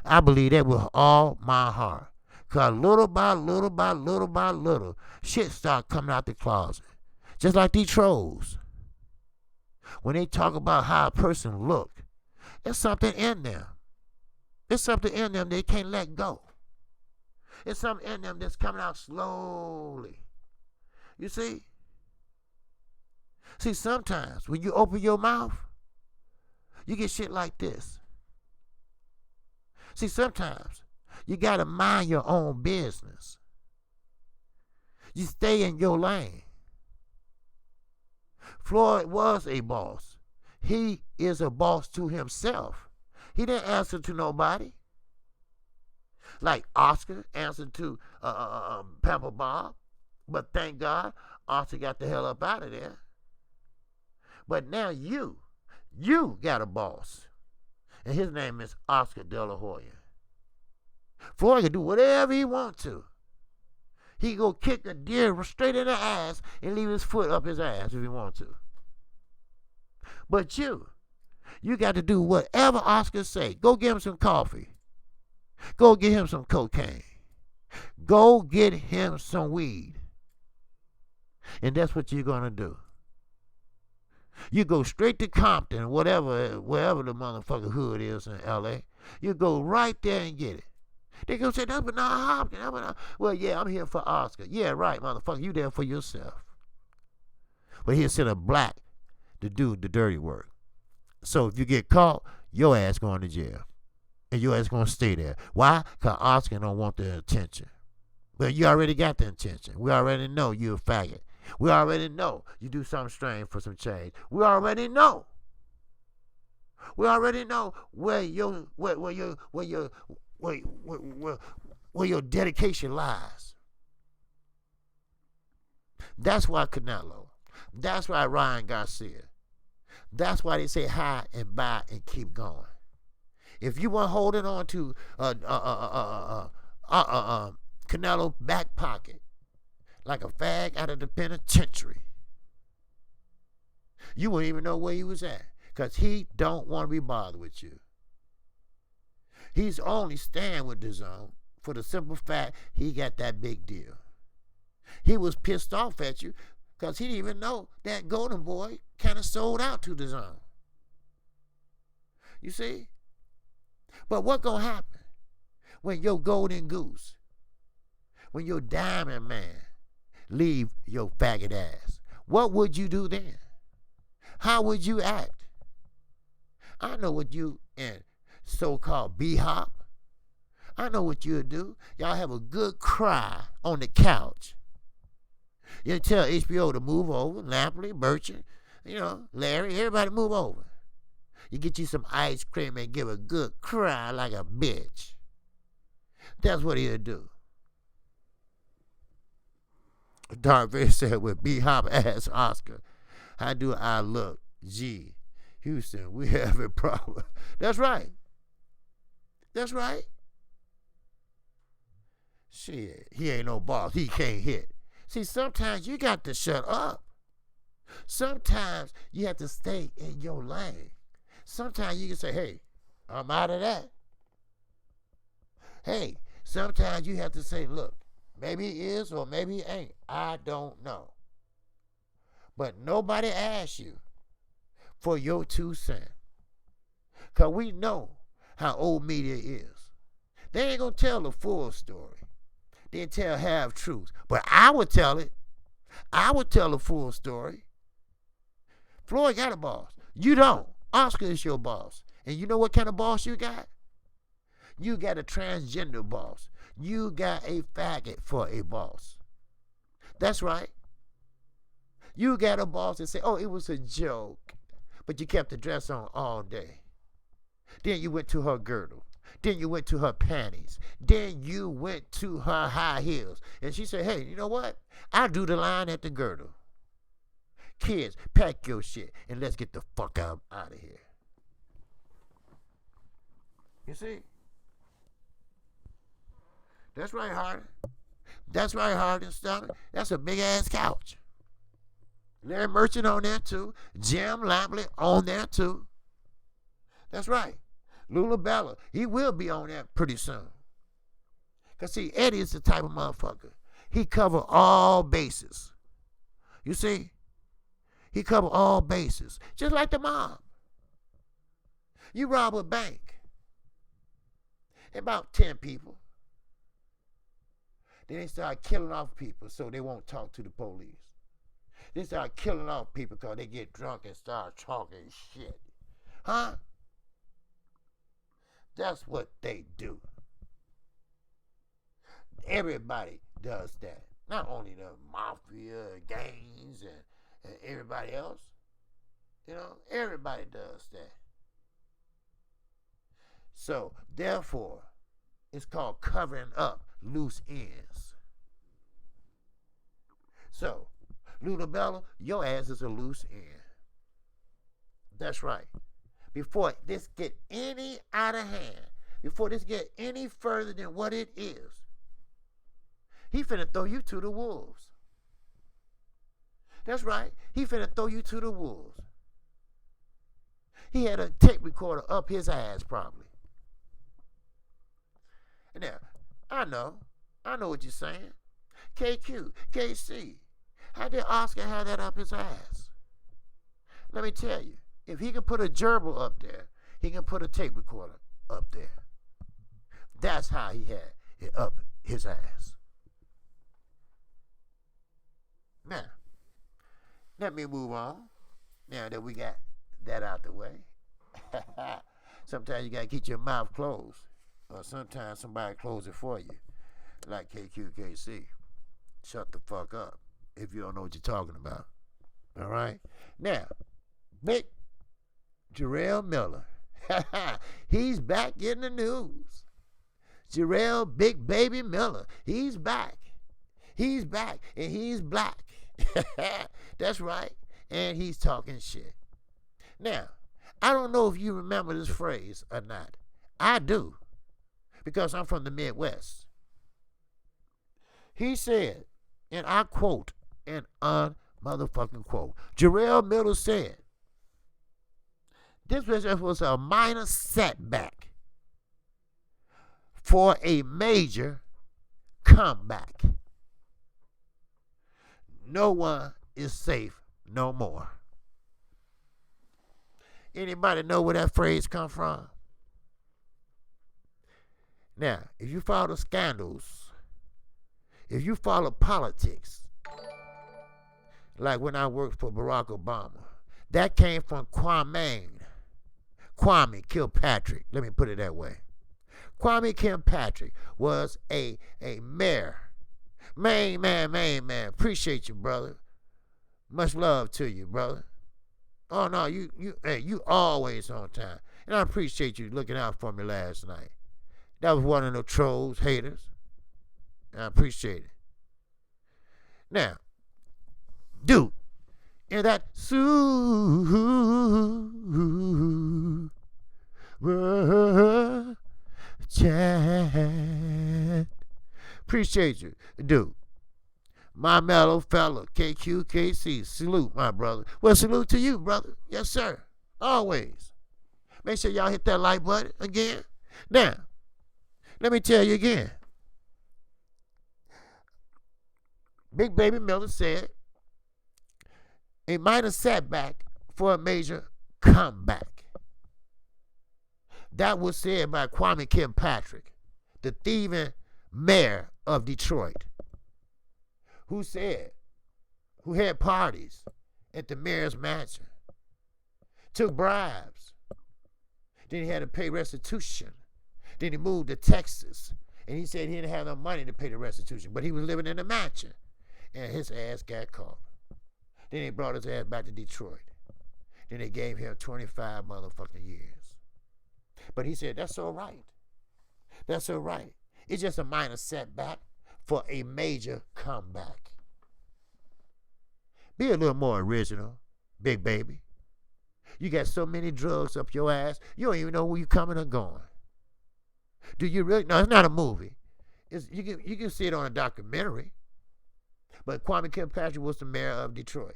I believe that with all my heart. Because little by little, shit start coming out the closet. Just like these trolls. When they talk about how a person look, there's something in them. There's something in them they can't let go. There's something in them that's coming out slowly. You see? See, sometimes when you open your mouth, you get shit like this. See, sometimes you got to mind your own business. You stay in your lane. Floyd was a boss. He is a boss to himself. He didn't answer to nobody. Like Oscar answered to Pamper Bob. But thank God, Oscar got the hell up out of there. But now you got a boss. And his name is Oscar De La Hoya. Floyd can do whatever he wants to. He can go kick a deer straight in the ass and leave his foot up his ass if he wants to. But you got to do whatever Oscar say. Go get him some coffee. Go get him some cocaine. Go get him some weed. And that's what you're going to do. You go straight to Compton, wherever the motherfucking hood is in L.A. You go right there and get it. They gonna say, that's Bernard Hopkins. Well, yeah, I'm here for Oscar. Yeah, right, motherfucker. You there for yourself. But he'll send a black to do the dirty work. So if you get caught, your ass going to jail. And your ass going to stay there. Why? Because Oscar don't want the attention. But you already got the attention. We already know you a faggot. We already know you do something strange for some change. We already know. We already know where your dedication lies. That's why Canelo. That's why Ryan Garcia. That's why they say hi and bye and keep going. If you want holding on to Canelo back pocket like a fag out of the penitentiary, you wouldn't even know where he was at, because he don't want to be bothered with you. He's only staying with the zone for the simple fact he got that big deal. He was pissed off at you because he didn't even know that Golden Boy kind of sold out to the zone. You see? But what gonna happen when your golden goose, when your diamond man leave your faggot ass? What would you do then? How would you act? I know what you and so-called B-Hop, I know what you'll do. Y'all have a good cry on the couch. You tell HBO to move over, Lampley, Burchett, Larry, everybody move over. You get you some ice cream and give a good cry like a bitch. That's what he'll do. Dark Vader said, with B-Hop asked Oscar, how do I look? Gee, Houston, we have a problem. That's right. That's right. Shit, he ain't no boss. He can't hit. See, sometimes you got to shut up. Sometimes you have to stay in your lane. Sometimes you can say, hey, I'm out of that. Hey, sometimes you have to say, look, maybe it is or maybe it ain't. I don't know. But nobody asks you for your 2 cents. Because we know how old media is. They ain't going to tell the full story. They tell half truths. But I would tell it. I would tell the full story. Floyd got a boss. You don't. Oscar is your boss. And you know what kind of boss you got? You got a transgender boss. You got a faggot for a boss. That's right. You got a boss that say, oh, it was a joke. But you kept the dress on all day. Then you went to her girdle. Then you went to her panties. Then you went to her high heels. And she said, hey, you know what? I drew the line at the girdle. Kids, pack your shit and let's get the fuck out of here. You see? That's right, Hardy. That's right, Hardy and Stomach. That's a big-ass couch. Larry Merchant on there, too. Jim Lampley on there, too. That's right. Lula Bella, he will be on there pretty soon. Because, see, Eddie is the type of motherfucker. He cover all bases. You see? He cover all bases. Just like the mob. You rob a bank. About 10 people. Then they start killing off people so they won't talk to the police. They start killing off people because they get drunk and start talking shit. Huh? That's what they do. Everybody does that. Not only the mafia, gangs, and everybody else. You know, everybody does that. So, therefore, it's called covering up loose ends. So, Lula Bella, your ass is a loose end. That's right. Before this get any out of hand, before this get any further than what it is, he finna throw you to the wolves. That's right. He finna throw you to the wolves. He had a tape recorder up his ass probably. Now, I know what you're saying. KQKC. How did Oscar have that up his ass? Let me tell you, if he can put a gerbil up there, he can put a tape recorder up there. That's how he had it up his ass. Now, let me move on. Now that we got that out the way. Sometimes you got to keep your mouth closed. Or sometimes somebody close it for you. Like KQKC. Shut the fuck up if you don't know what you're talking about. All right? Now, Big Jarrell Miller. He's back in the news. Jarrell Big Baby Miller. He's back. He's back. And he's black. That's right. And he's talking shit. Now, I don't know if you remember this phrase or not. I do. Because I'm from the Midwest. He said, and I quote, an unmotherfucking quote. Jarrell Miller said, this was a minor setback for a major comeback. No one is safe no more. Anybody know where that phrase come from? Now, if you follow scandals, if you follow politics, like when I worked for Barack Obama, that came from Kwame Kilpatrick. Let me put it that way. Kwame Kilpatrick was a mayor. Main man. Appreciate you, brother. Much love to you, brother. Oh no, you always on time. And I appreciate you looking out for me last night. That was one of the trolls, haters. I appreciate it. Now, dude, in that chat. Appreciate you, dude. My mellow fella, KQKC. Salute, my brother. Well, salute to you, brother. Yes, sir. Always. Make sure y'all hit that like button again. Now, let me tell you again. Big Baby Miller said, a minor setback for a major comeback. That was said by Kwame Kilpatrick, the thieving mayor of Detroit, who had parties at the mayor's mansion, took bribes, then he had to pay restitution, then he moved to Texas, and he said he didn't have no money to pay the restitution, but he was living in a mansion, and his ass got caught. Then they brought his ass back to Detroit. Then they gave him 25 motherfucking years. But he said, that's all right. That's all right. It's just a minor setback for a major comeback. Be a little more original, Big Baby. You got so many drugs up your ass, you don't even know where you're coming or going. Do you really? No, it's not a movie. You can see it on a documentary. But Kwame Kilpatrick was the mayor of Detroit.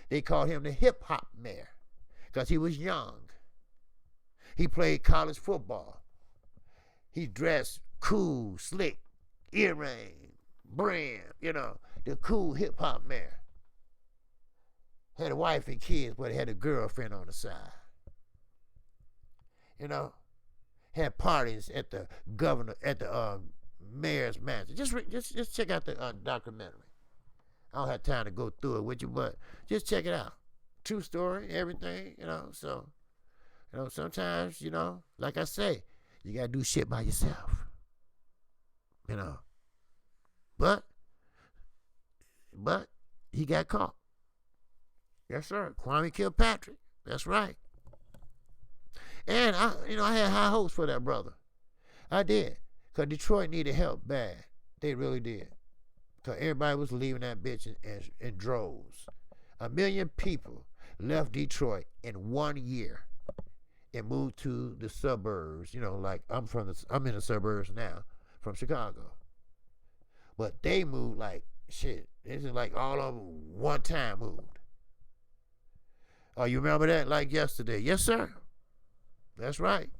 They called him the hip-hop mayor because he was young. He played college football. He dressed cool, slick, earring, brand, the cool hip-hop mayor. Had a wife and kids, but had a girlfriend on the side. Had parties at the mayor's mansion. Just check out the documentary. I don't have time to go through it with you, but just check it out. True story, everything, So, sometimes, like I say, you got to do shit by yourself. But he got caught. Yes, sir. Kwame Kilpatrick. That's right. And, I had high hopes for that brother. I did. Because Detroit needed help bad. They really did. Because everybody was leaving that bitch in droves. 1 million people left Detroit in 1 year and moved to the suburbs. Like I'm in the suburbs now from Chicago. But they moved like shit. This is like all of them one time moved. Oh, you remember that like yesterday? Yes, sir. That's right.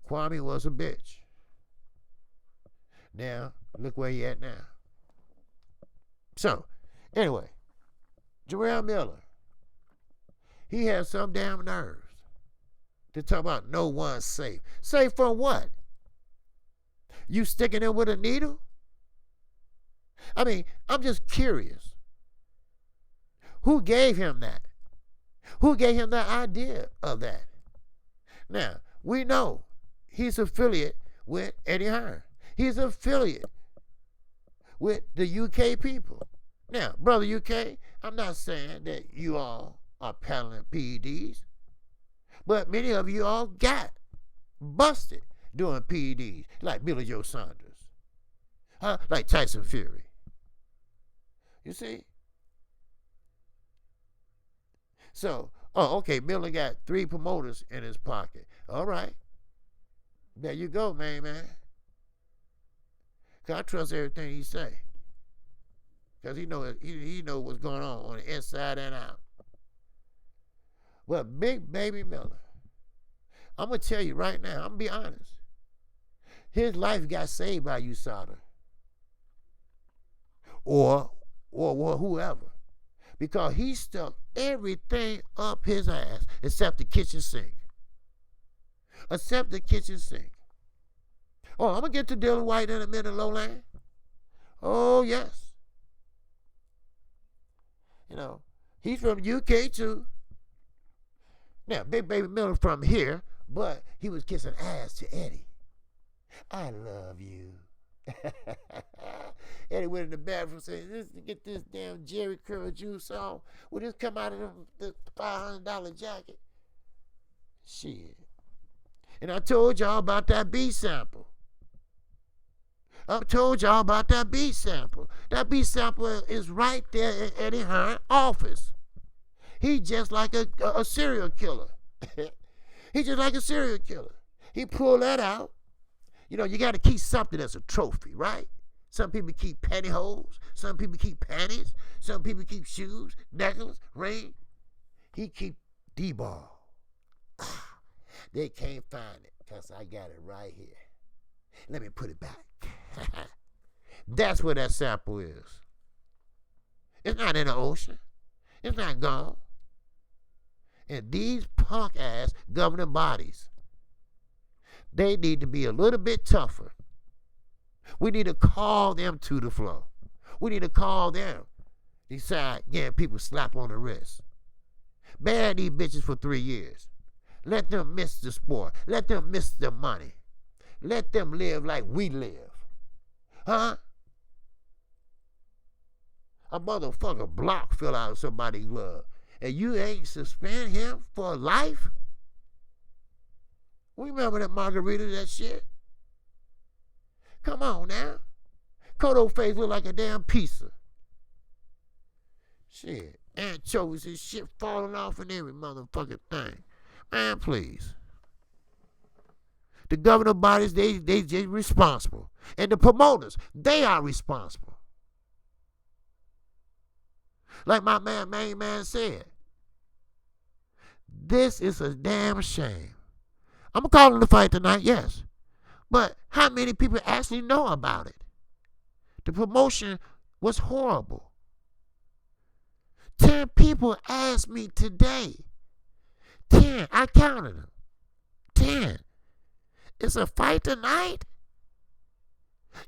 Kwame was a bitch. Now, look where he at now. So, anyway, Jarrell Miller, he has some damn nerves to talk about no one's safe. Safe from what? You sticking him with a needle? I mean, I'm just curious. Who gave him that? Who gave him the idea of that? Now, we know he's affiliate with Eddie Hearn. He's affiliate with the UK people. Now, brother UK, I'm not saying that you all are peddling PEDs, but many of you all got busted doing PEDs, like Billy Joe Saunders, like Tyson Fury. You see? So, okay, Miller got 3 promoters in his pocket. All right. There you go, man. Because I trust everything he say. Because he know what's going on the inside and out. Well, Big Baby Miller, I'm going to tell you right now, I'm going to be honest. His life got saved by USADA. Or whoever. Because he stuck everything up his ass except the kitchen sink. Except the kitchen sink. Oh, I'm going to get to Dylan White in a minute, Lowland. Oh, yes. He's from UK too. Now, Big Baby Miller from here, but he was kissing ass to Eddie. I love you. Eddie went in the bathroom saying, get this damn Jerry Curl juice on. Will this come out of the $500 jacket? Shit. And I told y'all about that B sample. That B sample is right there in Eddie Hearn's office. He just like a serial killer. He just like a serial killer. He pulled that out. You got to keep something as a trophy, right? Some people keep pantyhose. Some people keep panties. Some people keep shoes, necklace, ring. He keep D-ball. They can't find it because I got it right here. Let me put it back. That's where that sample is. It's not in the ocean. It's not gone. And these punk-ass governing bodies, they need to be a little bit tougher. We need to call them to the floor. We need to call them. Decide, people slap on the wrist. Ban these bitches for 3 years. Let them miss the sport. Let them miss the money. Let them live like we live. Huh? A motherfucker block fell out of somebody's glove. And you ain't suspend him for life? We remember that margarita, that shit? Come on now. Kodo face look like a damn pizza. Shit. Anchovies and shit falling off in every motherfucking thing. Man, please. The governing bodies, they responsible. And the promoters, they are responsible. Like my main man said, this is a damn shame. I'm calling the fight tonight, yes. But how many people actually know about it? The promotion was horrible. 10 people asked me today. 10, I counted them. 10. It's a fight tonight?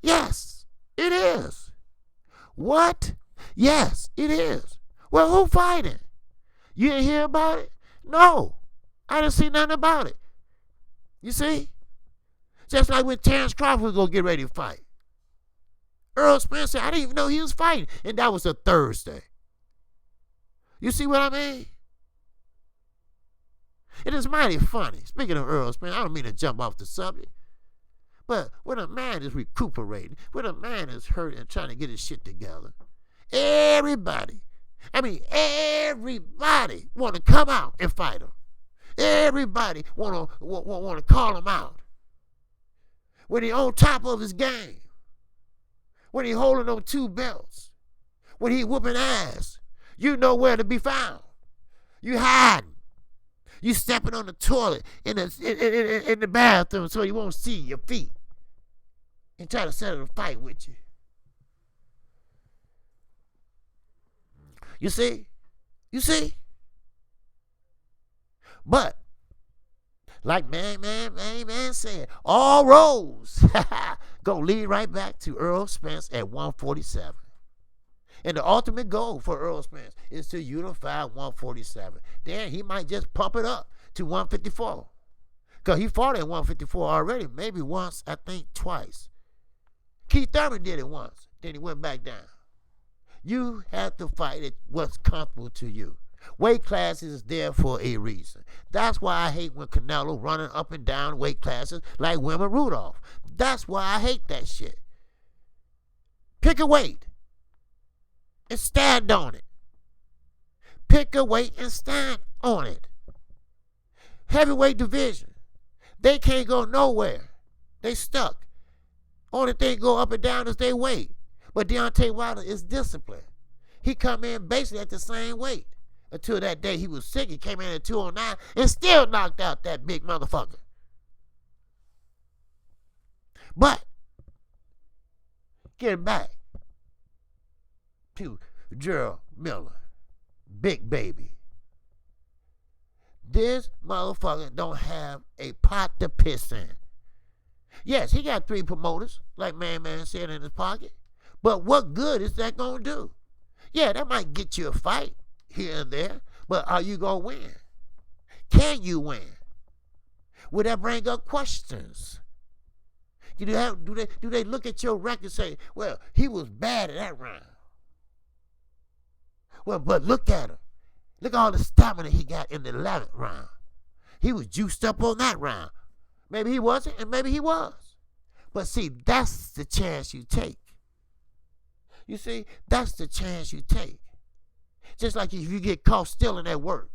Yes, it is. What? Yes, it is. Well, who fighting? You didn't hear about it? No, I didn't see nothing about it. You see? Just like when Terrence Crawford was going to get ready to fight. Earl Spencer, I didn't even know he was fighting. And that was a Thursday. You see what I mean? It is mighty funny. Speaking of Earl Spencer, I don't mean to jump off the subject. But when a man is recuperating, when a man is hurt and trying to get his shit together, everybody want to come out and fight him. Everybody want to call him out. When he on top of his game, when he holding on 2 belts, when he whooping ass, you know where to be found. You hiding. You stepping on the toilet in the bathroom so you won't see your feet and try to settle a fight with you. You see? You see? But, like man said, all roads gonna lead right back to Earl Spence at 147. And the ultimate goal for Earl Spence is to unify 147. Then he might just pump it up to 154. Because he fought at 154 already, maybe once, I think twice. Keith Thurman did it once, then he went back down. You have to fight at what's comfortable to you. Weight classes is there for a reason. That's why I hate when Canelo running up and down weight classes like Wilmer Rudolph. That's why I hate that shit. Pick a weight and stand on it. Pick a weight and stand on it. Heavyweight division, they can't go nowhere. They stuck. Only thing go up and down is their weight. But Deontay Wilder is disciplined. He come in basically at the same weight. Until that day he was sick, he came in at 209 and still knocked out that big motherfucker. But, getting back to Gerald Miller, Big Baby. This motherfucker don't have a pot to piss in. Yes, he got 3 promoters, like Man said, in his pocket. But what good is that going to do? Yeah, that might get you a fight here and there, but are you going to win? Can you win? Will that bring up questions? Do they look at your record and say, well, he was bad at that round? Well, but look at him. Look at all the stamina he got in the 11th round. He was juiced up on that round. Maybe he wasn't, and maybe he was. But see, that's the chance you take. You see, that's the chance you take. Just like if you get caught stealing at work.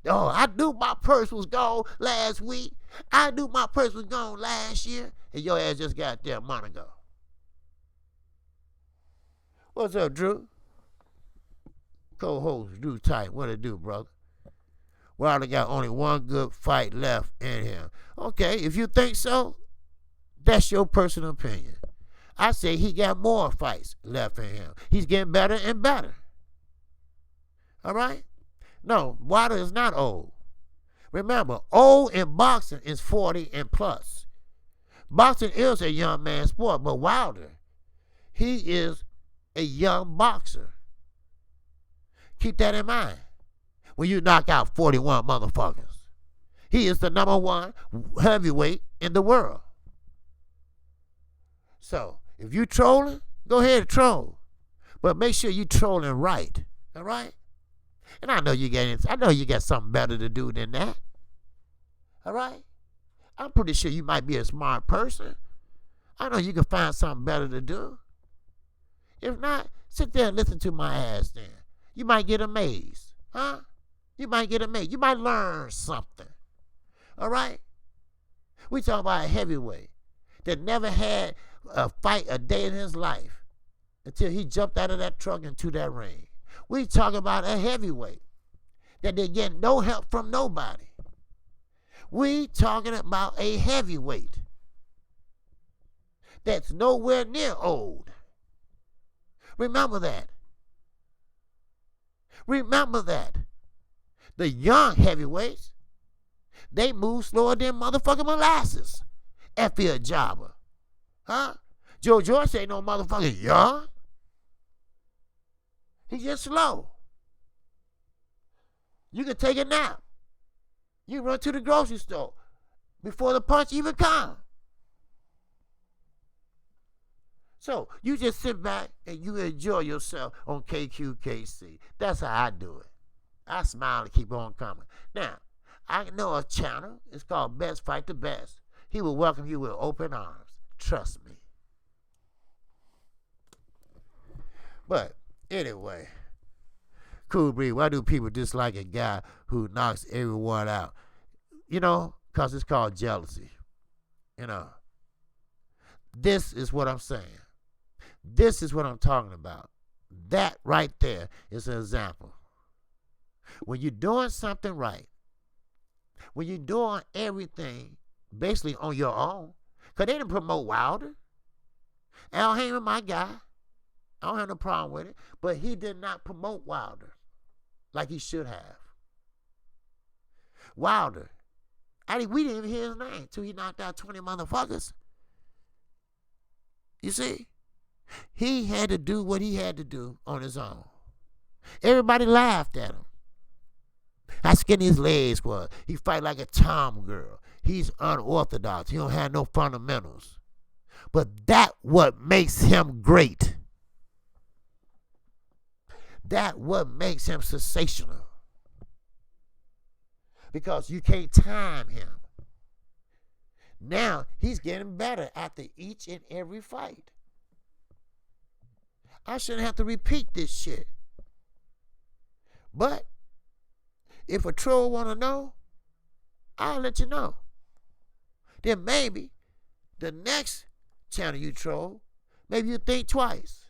Oh, I knew my purse was gone last week. I knew my purse was gone last year. And your ass just got there a month ago. What's up, Drew? Co-host Drew Tight. What it do, brother? Wilder got only one good fight left in him. Okay, if you think so, that's your personal opinion. I say he got more fights left in him. He's getting better and better. All right? No, Wilder is not old. Remember, old in boxing is 40 and plus. Boxing is a young man's sport, but Wilder, he is a young boxer. Keep that in mind when you knock out 41 motherfuckers. He is the number one heavyweight in the world. So, if you trolling, go ahead and troll. But make sure you trolling right. All right? And I know you got something better to do than that. All right? I'm pretty sure you might be a smart person. I know you can find something better to do. If not, sit there and listen to my ass then. You might get amazed. Huh? You might get amazed. You might learn something. All right? We talk about a heavyweight that never had a fight a day in his life until he jumped out of that truck into that ring. We talk about a heavyweight that didn't get no help from nobody. We talking about a heavyweight that's nowhere near old. Remember that. Remember that. The young heavyweights, they move slower than motherfucking molasses. Effie a jobber. Huh? Joe Joyce ain't no motherfucking young. He's just slow. You can take a nap. You can run to the grocery store before the punch even comes. So you just sit back and you enjoy yourself on KQKC. That's how I do it. I smile and keep on coming. Now, I know a channel. It's called Best Fight the Best. He will welcome you with open arms. Trust me. But anyway, Cool Breeze, why do people dislike a guy who knocks everyone out? You know, because it's called jealousy. You know, this is what I'm saying. This is what I'm talking about. That right there is an example. When you're doing something right, when you're doing everything basically on your own, because they didn't promote Wilder. Al Heyman, my guy, I don't have no problem with it, but he did not promote Wilder like he should have. Wilder, we didn't even hear his name until he knocked out 20 motherfuckers. You see? He had to do what he had to do on his own. Everybody laughed at him. How skinny his legs was. He fight like a tom girl. He's unorthodox. He don't have no fundamentals. But that what makes him great. That what makes him sensational. Because you can't time him. Now he's getting better after each and every fight. I shouldn't have to repeat this shit. But if a troll want to know, I'll let you know. Then maybe the next channel you troll, maybe you think twice.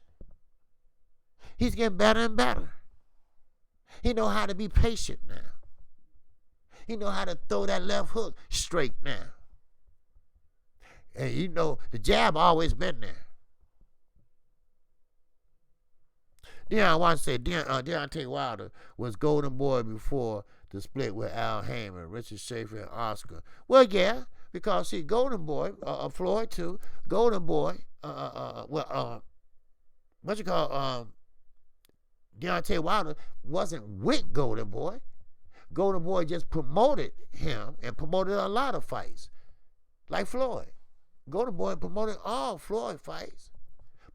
He's getting better and better. He know how to be patient now. He know how to throw that left hook straight now. And you know, the jab always been there. Deontay Wilder was Golden Boy before the split with Al Heyman, Richard Schaefer, and Oscar. Well, yeah, because see, Golden Boy, Floyd too, Golden Boy, Deontay Wilder wasn't with Golden Boy. Golden Boy just promoted him and promoted a lot of fights, like Floyd. Golden Boy promoted all Floyd fights,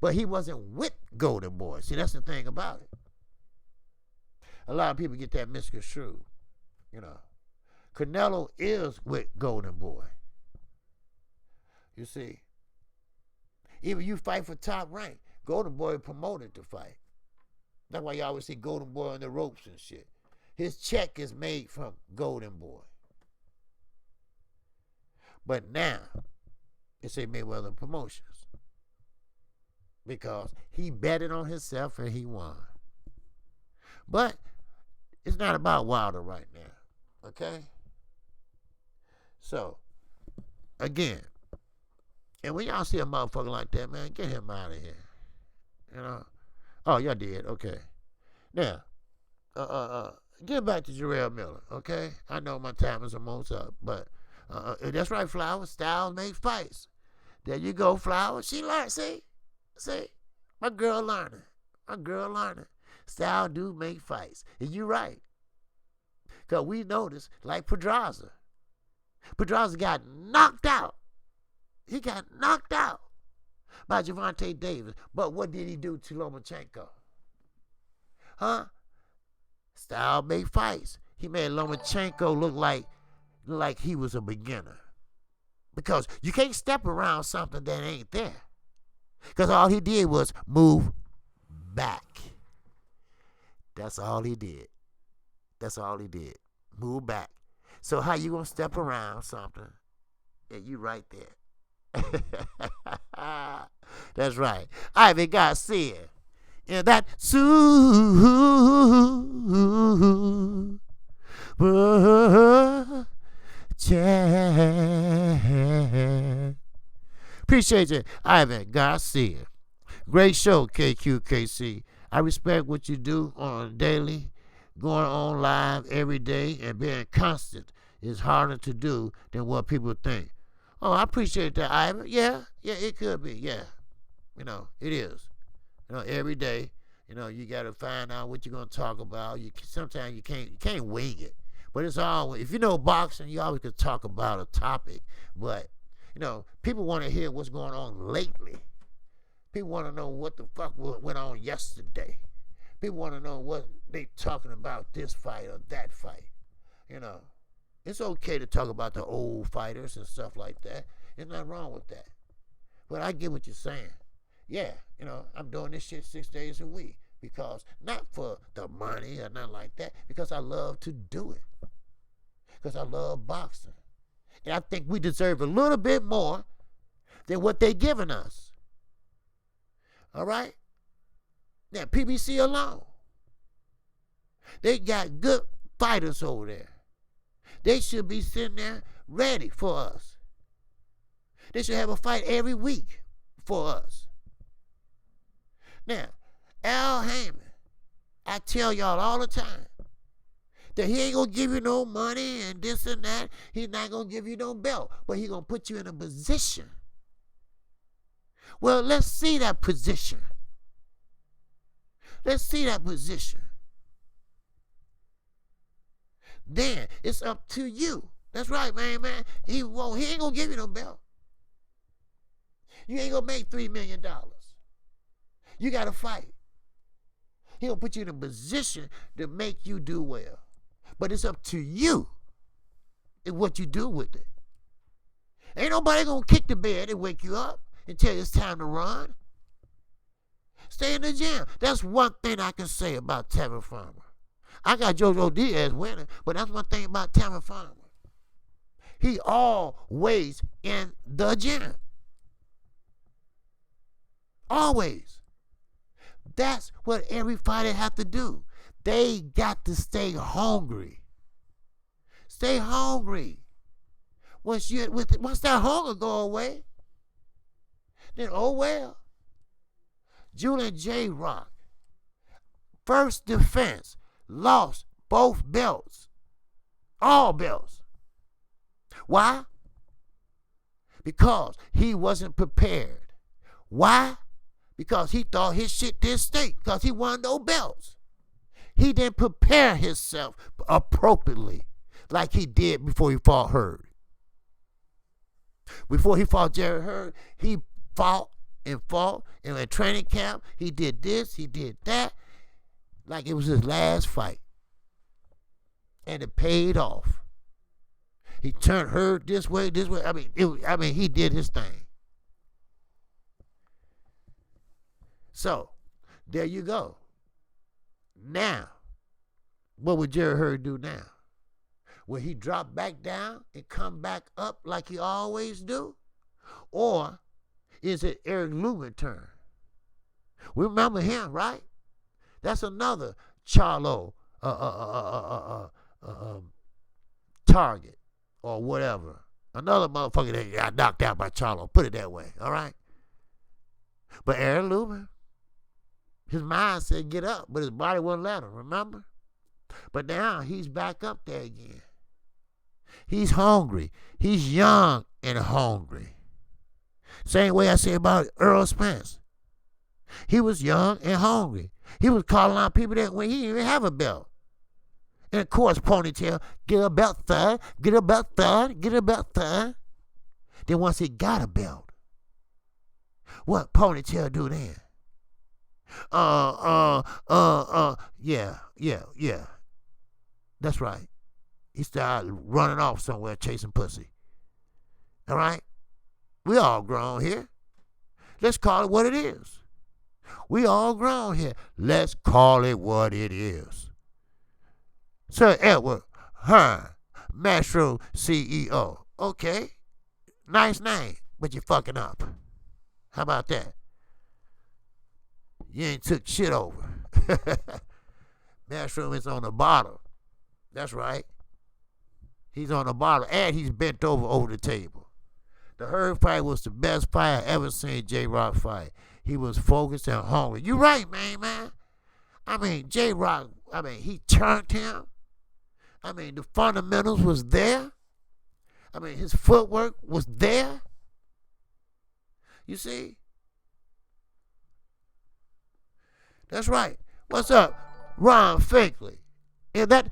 but he wasn't with Golden Boy. See, that's the thing about it. A lot of people get that misconstrued. You know, Canelo is with Golden Boy. You see, even you fight for top rank, Golden Boy promoted the fight. That's why you always see Golden Boy on the ropes and shit. His check is made from Golden Boy. But now, it's a Mayweather Promotions. Because he betted on himself and he won. But it's not about Wilder right now. Okay? So, again, and when y'all see a motherfucker like that, man, get him out of here. You know? Oh, y'all did. Okay. Now, get back to Jarrell Miller, okay? I know my time is almost up, but that's right, Flowers. Styles make fights. There you go, Flowers. She learned. See? My girl learning. Style do make fights. And you right. Because we noticed, like Pedraza. Pedraza got knocked out. He got knocked out by Gervonta Davis. But what did he do to Lomachenko? Huh? Style made fights. He made Lomachenko look like he was a beginner. Because you can't step around something that ain't there. Because all he did was move back. That's all he did. Move back. So how you gonna step around something and you right there? That's right. Ivan Garcia. And that appreciate you, Ivan Garcia. Great show, KQKC. I respect what you do on a daily, going on live every day, and being constant is harder to do than what people think. Oh, I appreciate that, Ivan. Yeah, it could be. Yeah, it is. Every day, you got to find out what you're gonna talk about. Sometimes you can't wing it. But it's always, if you know boxing, you always could talk about a topic. But, people want to hear what's going on lately. People want to know what the fuck went on yesterday. People want to know what they talking about, this fight or that fight. It's okay to talk about the old fighters and stuff like that. There's nothing wrong with that. But I get what you're saying. Yeah, I'm doing this shit 6 days a week. Because, not for the money or nothing like that, because I love to do it. Because I love boxing. And I think we deserve a little bit more than what they're giving us. All right? Now, PBC alone, they got good fighters over there. They should be sitting there ready for us. They should have a fight every week for us. Now, Al Heyman, I tell y'all all the time that he ain't going to give you no money and this and that. He's not going to give you no belt, but he's going to put you in a position. Well, let's see that position. Then it's up to you. That's right, man. He ain't going to give you no belt. You ain't going to make $3 million. You got to fight. He'll put you in a position to make you do well. But it's up to you and what you do with it. Ain't nobody going to kick the bed and wake you up and tell you it's time to run. Stay in the gym. That's one thing I can say about Tevin Farmer. I got JoJo Diaz winning, but that's one thing about Tevin Farmer. He always in the gym. Always. That's what every fighter have to do. They got to stay hungry. Stay hungry. Once that hunger go away, then oh well. Julian J. Rock, first defense, lost both belts. All belts. Why? Because he wasn't prepared. Why? Because he thought his shit didn't stink. Because he won no belts. He didn't prepare himself appropriately like he did before he fought Hurd. Before he fought Jerry Hurd, he fought. And in training camp, he did this, he did that, like it was his last fight. And it paid off. He turned Hurd this way. I mean, he did his thing. So, there you go. Now, what would Jerry Hurd do now? Will he drop back down and come back up like he always do? Or is it Eric Lumen's turn? We remember him, right? That's another Charlo target or whatever. Another motherfucker that got knocked out by Charlo. Put it that way, all right? But Aaron Lubin, his mind said get up, but his body wouldn't let him, remember? But now he's back up there again. He's hungry. He's young and hungry. Same way I say about Earl Spence. He was young and hungry. He was calling out people that when he didn't even have a belt. And of course, Ponytail, get a belt, thud, get a belt, thud, get a belt, thud. Then once he got a belt, what Ponytail do then? Yeah. That's right. He started running off somewhere chasing pussy. All right? We all grown here. Let's call it what it is. We all grown here. Let's call it what it is. Sir Edward Hearn, Metro CEO. Okay. Nice name, but you're fucking up. How about that? You ain't took shit over. Metro is on the bottom. That's right. He's on the bottom, and he's bent over the table. The Herd fight was the best fight I ever seen J-Rock fight. He was focused and hungry. You right, man. I mean, J-Rock, he turned him. The fundamentals was there. His footwork was there. You see? That's right. What's up? Ron Finkley. And that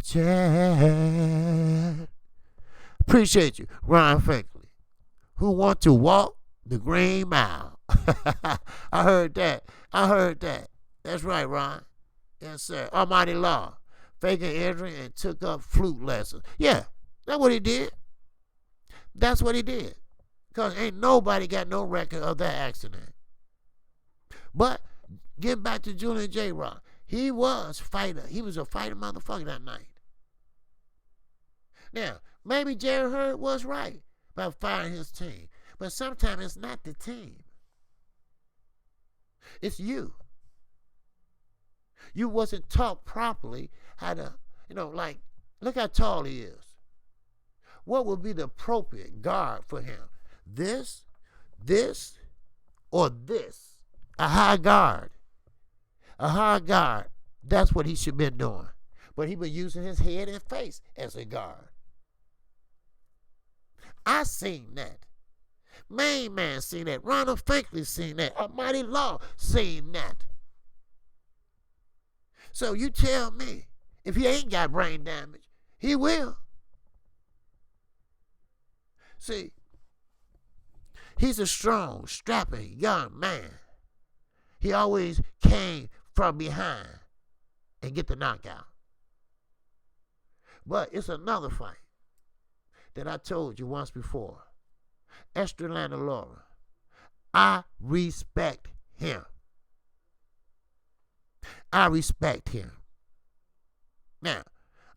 Chad. Appreciate you, Ron Finkley. Who want to walk the Green Mile? I heard that. That's right, Ron. Yes, sir. Almighty Law. Faking injury and took up flute lessons. Yeah, that's what he did. That's what he did. Because ain't nobody got no record of that accident. But, getting back to Julian J-Rock, he was a fighter. He was a fighter motherfucker that night. Now, maybe Jerry Hurd was right about firing his team. But sometimes it's not the team. It's you. You wasn't taught properly how to, look how tall he is. What would be the appropriate guard for him? This, or this? A high guard. A high guard. That's what he should have been doing. But he was using his head and face as a guard. I seen that. Main Man seen that. Ronald Finkley seen that. Almighty Law seen that. So you tell me, if he ain't got brain damage, he will. See, he's a strong, strapping young man. He always came from behind and get the knockout. But it's another fight that I told you once before. Estrelanda Laura. I respect him. I respect him. Now,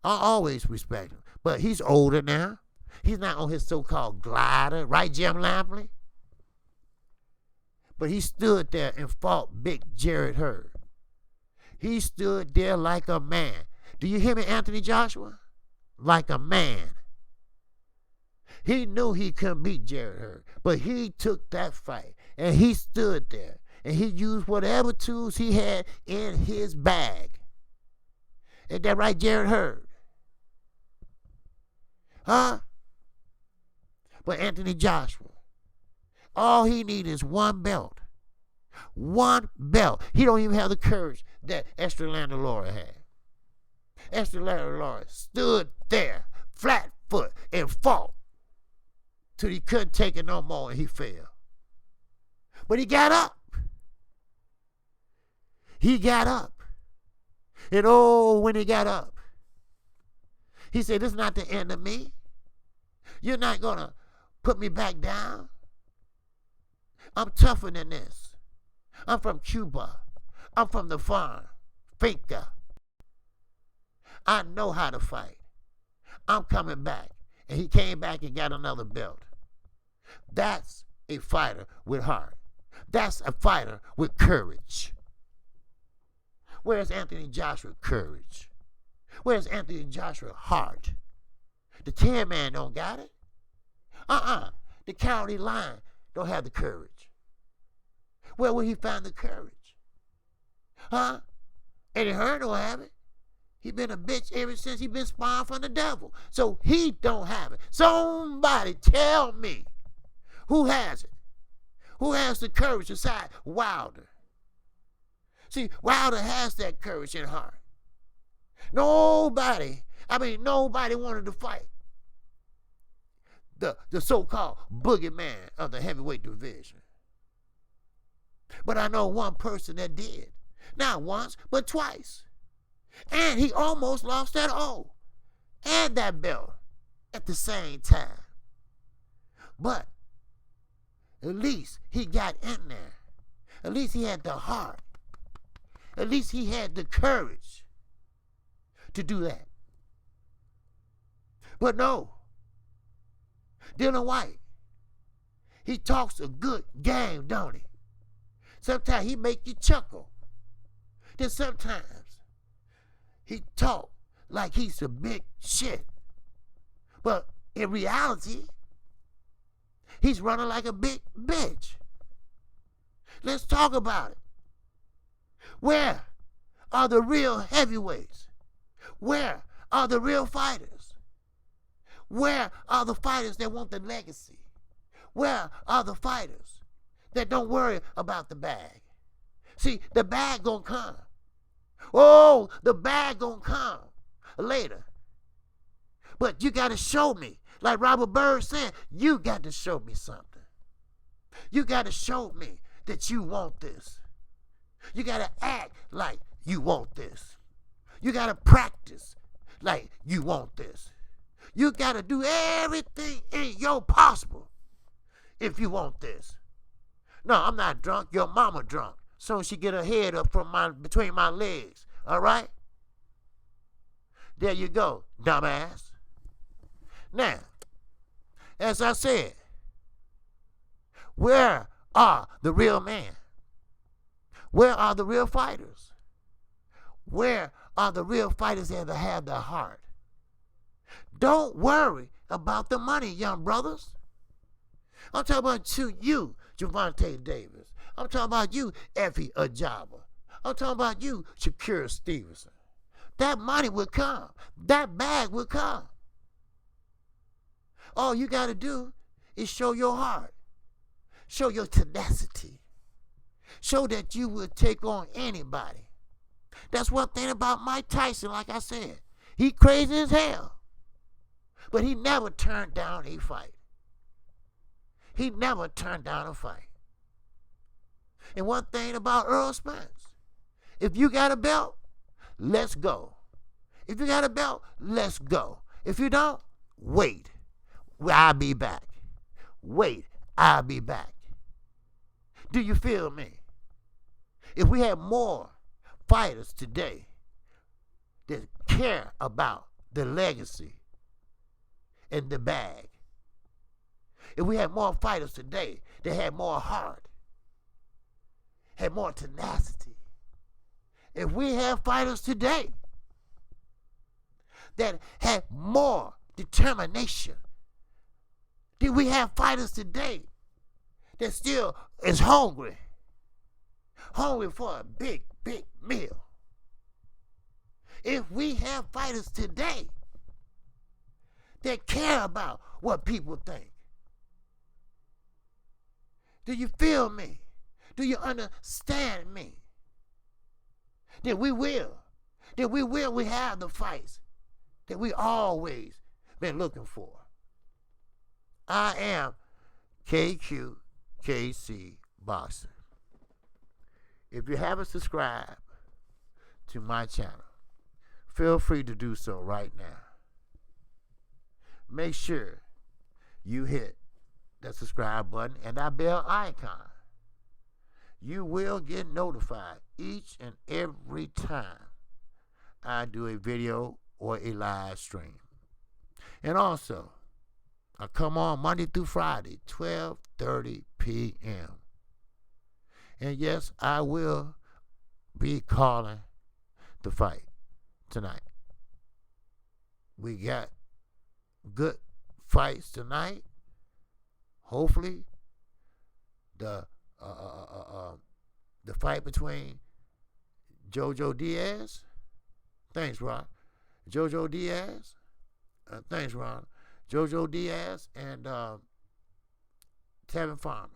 I always respect him. But he's older now. He's not on his so-called glider. Right, Jim Lampley? But he stood there and fought big Jared Hurd. He stood there like a man. Do you hear me, Anthony Joshua? Like a man. He knew he couldn't beat Jared Hurd, but he took that fight, and he stood there, and he used whatever tools he had in his bag. Ain't that right, Jared Hurd? Huh? But Anthony Joshua, all he needs is one belt. One belt. He don't even have the courage that Estrelanda Laura had. Estrelanda Laura stood there, flat foot, and fought till he couldn't take it no more and he fell. But he got up. He got up. And when he got up, he said, this is not the end of me. You're not going to put me back down. I'm tougher than this. I'm from Cuba. I'm from the farm. Finca. I know how to fight. I'm coming back. And he came back and got another belt. That's a fighter with heart. That's a fighter with courage. Where's Anthony Joshua's courage? Where's Anthony Joshua's heart? The Tin Man don't got it. The County Line don't have the courage. Where will he find the courage? Eddie Hearn don't have it. He been a bitch ever since he been spawned from the devil. So he don't have it. Somebody tell me who has it. Who has the courage beside Wilder? See, Wilder has that courage and heart. Nobody wanted to fight the so-called boogeyman of the heavyweight division. But I know one person that did. Not once, but twice. And he almost lost that O and that belt at the same time. But at least he got in there. At least he had the heart. At least he had the courage to do that. But no, Dylan White, he talks a good game, don't he? Sometimes he make you chuckle. Then sometimes he talk like he's a big shit. But in reality, he's running like a big bitch. Let's talk about it. Where are the real heavyweights? Where are the real fighters? Where are the fighters that want the legacy? Where are the fighters that don't worry about the bag? See, the bag gonna come. Oh, the bag gonna come later. But you gotta show me. Like Robert Byrd said, you got to show me something. You got to show me that you want this. You got to act like you want this. You got to practice like you want this. You got to do everything in your possible if you want this. No, I'm not drunk. Your mama drunk. Soon she get her head up from between my legs. All right? There you go, dumbass. Now, as I said, where are the real men? Where are the real fighters? Where are the real fighters that have the heart? Don't worry about the money, young brothers. I'm talking about you, Gervonta Davis. I'm talking about you, Effie Ajaba. I'm talking about you, Shakira Stevenson. That money will come. That bag will come. All you got to do is show your heart. Show your tenacity. Show that you will take on anybody. That's one thing about Mike Tyson, like I said. He crazy as hell. But he never turned down a fight. He never turned down a fight. And one thing about Earl Spence, if you got a belt, let's go. If you got a belt, let's go. If you don't, wait. I'll be back. Wait, I'll be back. Do you feel me? If we had more fighters today that care about the legacy and the bag, if we had more fighters today that had more heart, had more tenacity, if we have fighters today that had more determination, did we have fighters today that still is hungry for a big, big meal? If we have fighters today that care about what people think, do you feel me? Do you understand me? That we have the fights that we always been looking for. I am KQKC Boxer. If you haven't subscribed to my channel, feel free to do so right now. Make sure you hit that subscribe button and that bell icon. You will get notified each and every time I do a video or a live stream. And also, I come on Monday through Friday, 12:30 p.m. And yes, I will be calling the fight tonight. We got good fights tonight. Hopefully, the fight between Jojo Diaz. Thanks, Ron. Jojo Diaz. Thanks, Ron. Jojo Diaz and Tevin Farmer.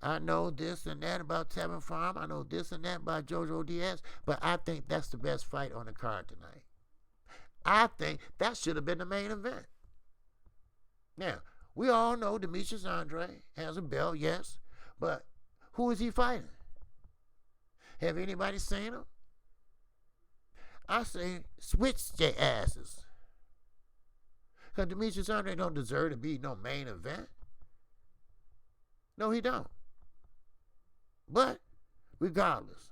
I know this and that about Tevin Farmer. I know this and that about Jojo Diaz. But I think that's the best fight on the card tonight. I think that should have been the main event. Now, we all know Demetrius Andrade has a belt, yes. But who is he fighting? Have anybody seen him? I say switch their asses. Because Demetrius Andrade don't deserve to be no main event. No, he don't. But regardless,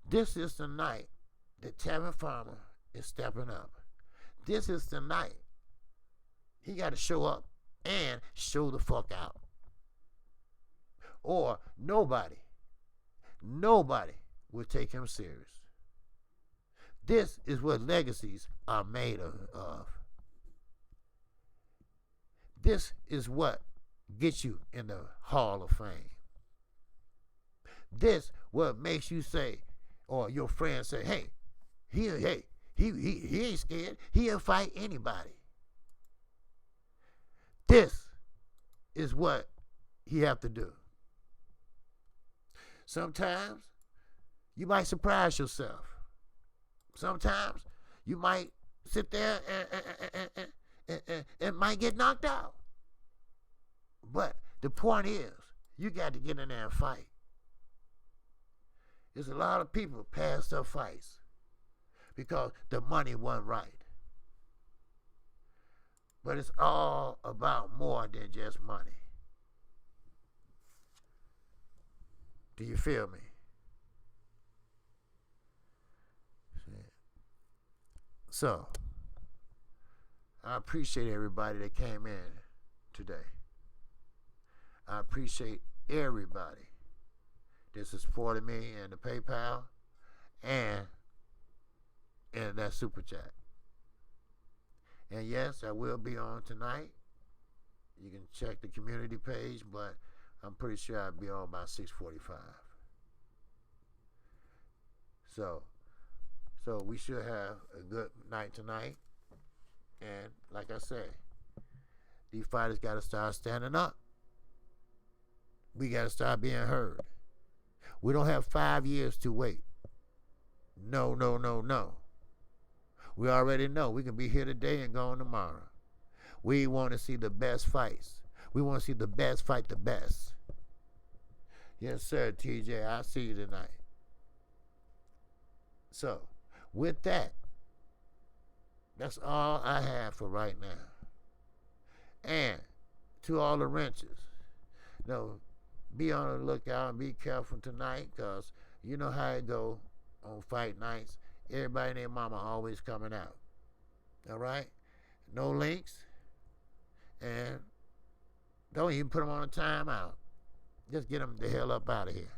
this is the night that Tevin Farmer is stepping up. This is the night he got to show up and show the fuck out. Or nobody will take him serious. This is what legacies are made of. This is what gets you in the Hall of Fame. This what makes you say, or your friends say, hey, he ain't scared. He'll fight anybody. This is what he have to do. Sometimes you might surprise yourself. Sometimes you might sit there and might get knocked out. But the point is, you got to get in there and fight. There's a lot of people passed up fights because the money wasn't right. But it's all about more than just money. Do you feel me? So, I appreciate everybody that came in today. I appreciate everybody that supported me in the PayPal and in that Super Chat. And yes, I will be on tonight. You can check the community page, but I'm pretty sure I'll be on by 6:45. So we should have a good night tonight. And like I say, these fighters got to start standing up. We got to start being heard. We don't have 5 years to wait. No. We already know we can be here today and gone tomorrow. We want to see the best fights. We want to see the best fight the best. Yes, sir, TJ. I'll see you tonight. So, with that, that's all I have for right now. And to all the wrenches, be on the lookout and be careful tonight, because you know how it go on fight nights. Everybody and their mama always coming out. All right? No links. And don't even put them on a timeout. Just get them the hell up out of here.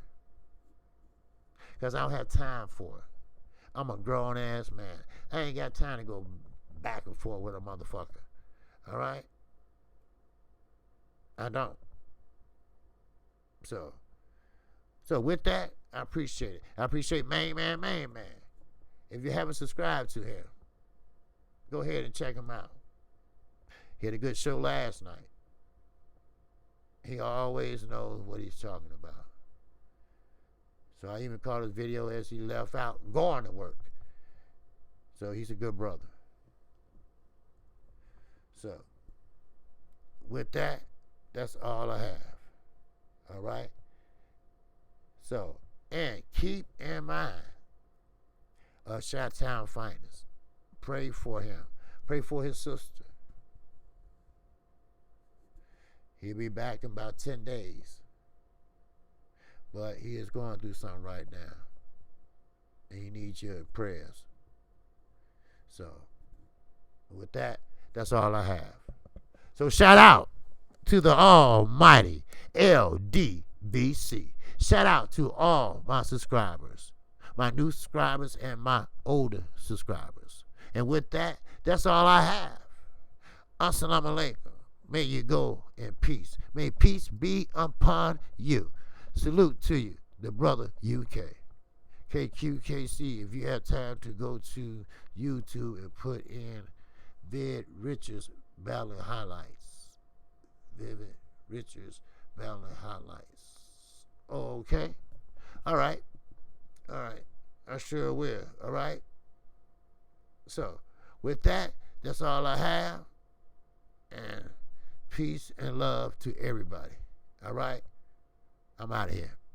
Because I don't have time for it. I'm a grown-ass man. I ain't got time to go back and forth with a motherfucker. All right? I don't. So with that, I appreciate it. I appreciate Main Man. If you haven't subscribed to him, go ahead and check him out. He had a good show last night. He always knows what he's talking about. So I even caught his video as he left out going to work. So he's a good brother. So with that, that's all I have. All right? So, and keep in mind, Showtime finest. Pray for him. Pray for his sister. He'll be back in about 10 days. But he is going through something right now. And he needs your prayers. So, with that, that's all I have. So, shout out to the almighty LDBC. Shout out to all my subscribers. my new subscribers and my older subscribers. And with that, that's all I have. Assalamu alaikum. May you go in peace. May peace be upon you. Salute to you, the brother UK. KQKC, if you have time to go to YouTube and put in Vid Richards Ballad Highlights. Vivid Richards Ballad Highlights. Oh, okay? All right. I sure will. All right? So, with that, that's all I have. And peace and love to everybody. All right? I'm out of here.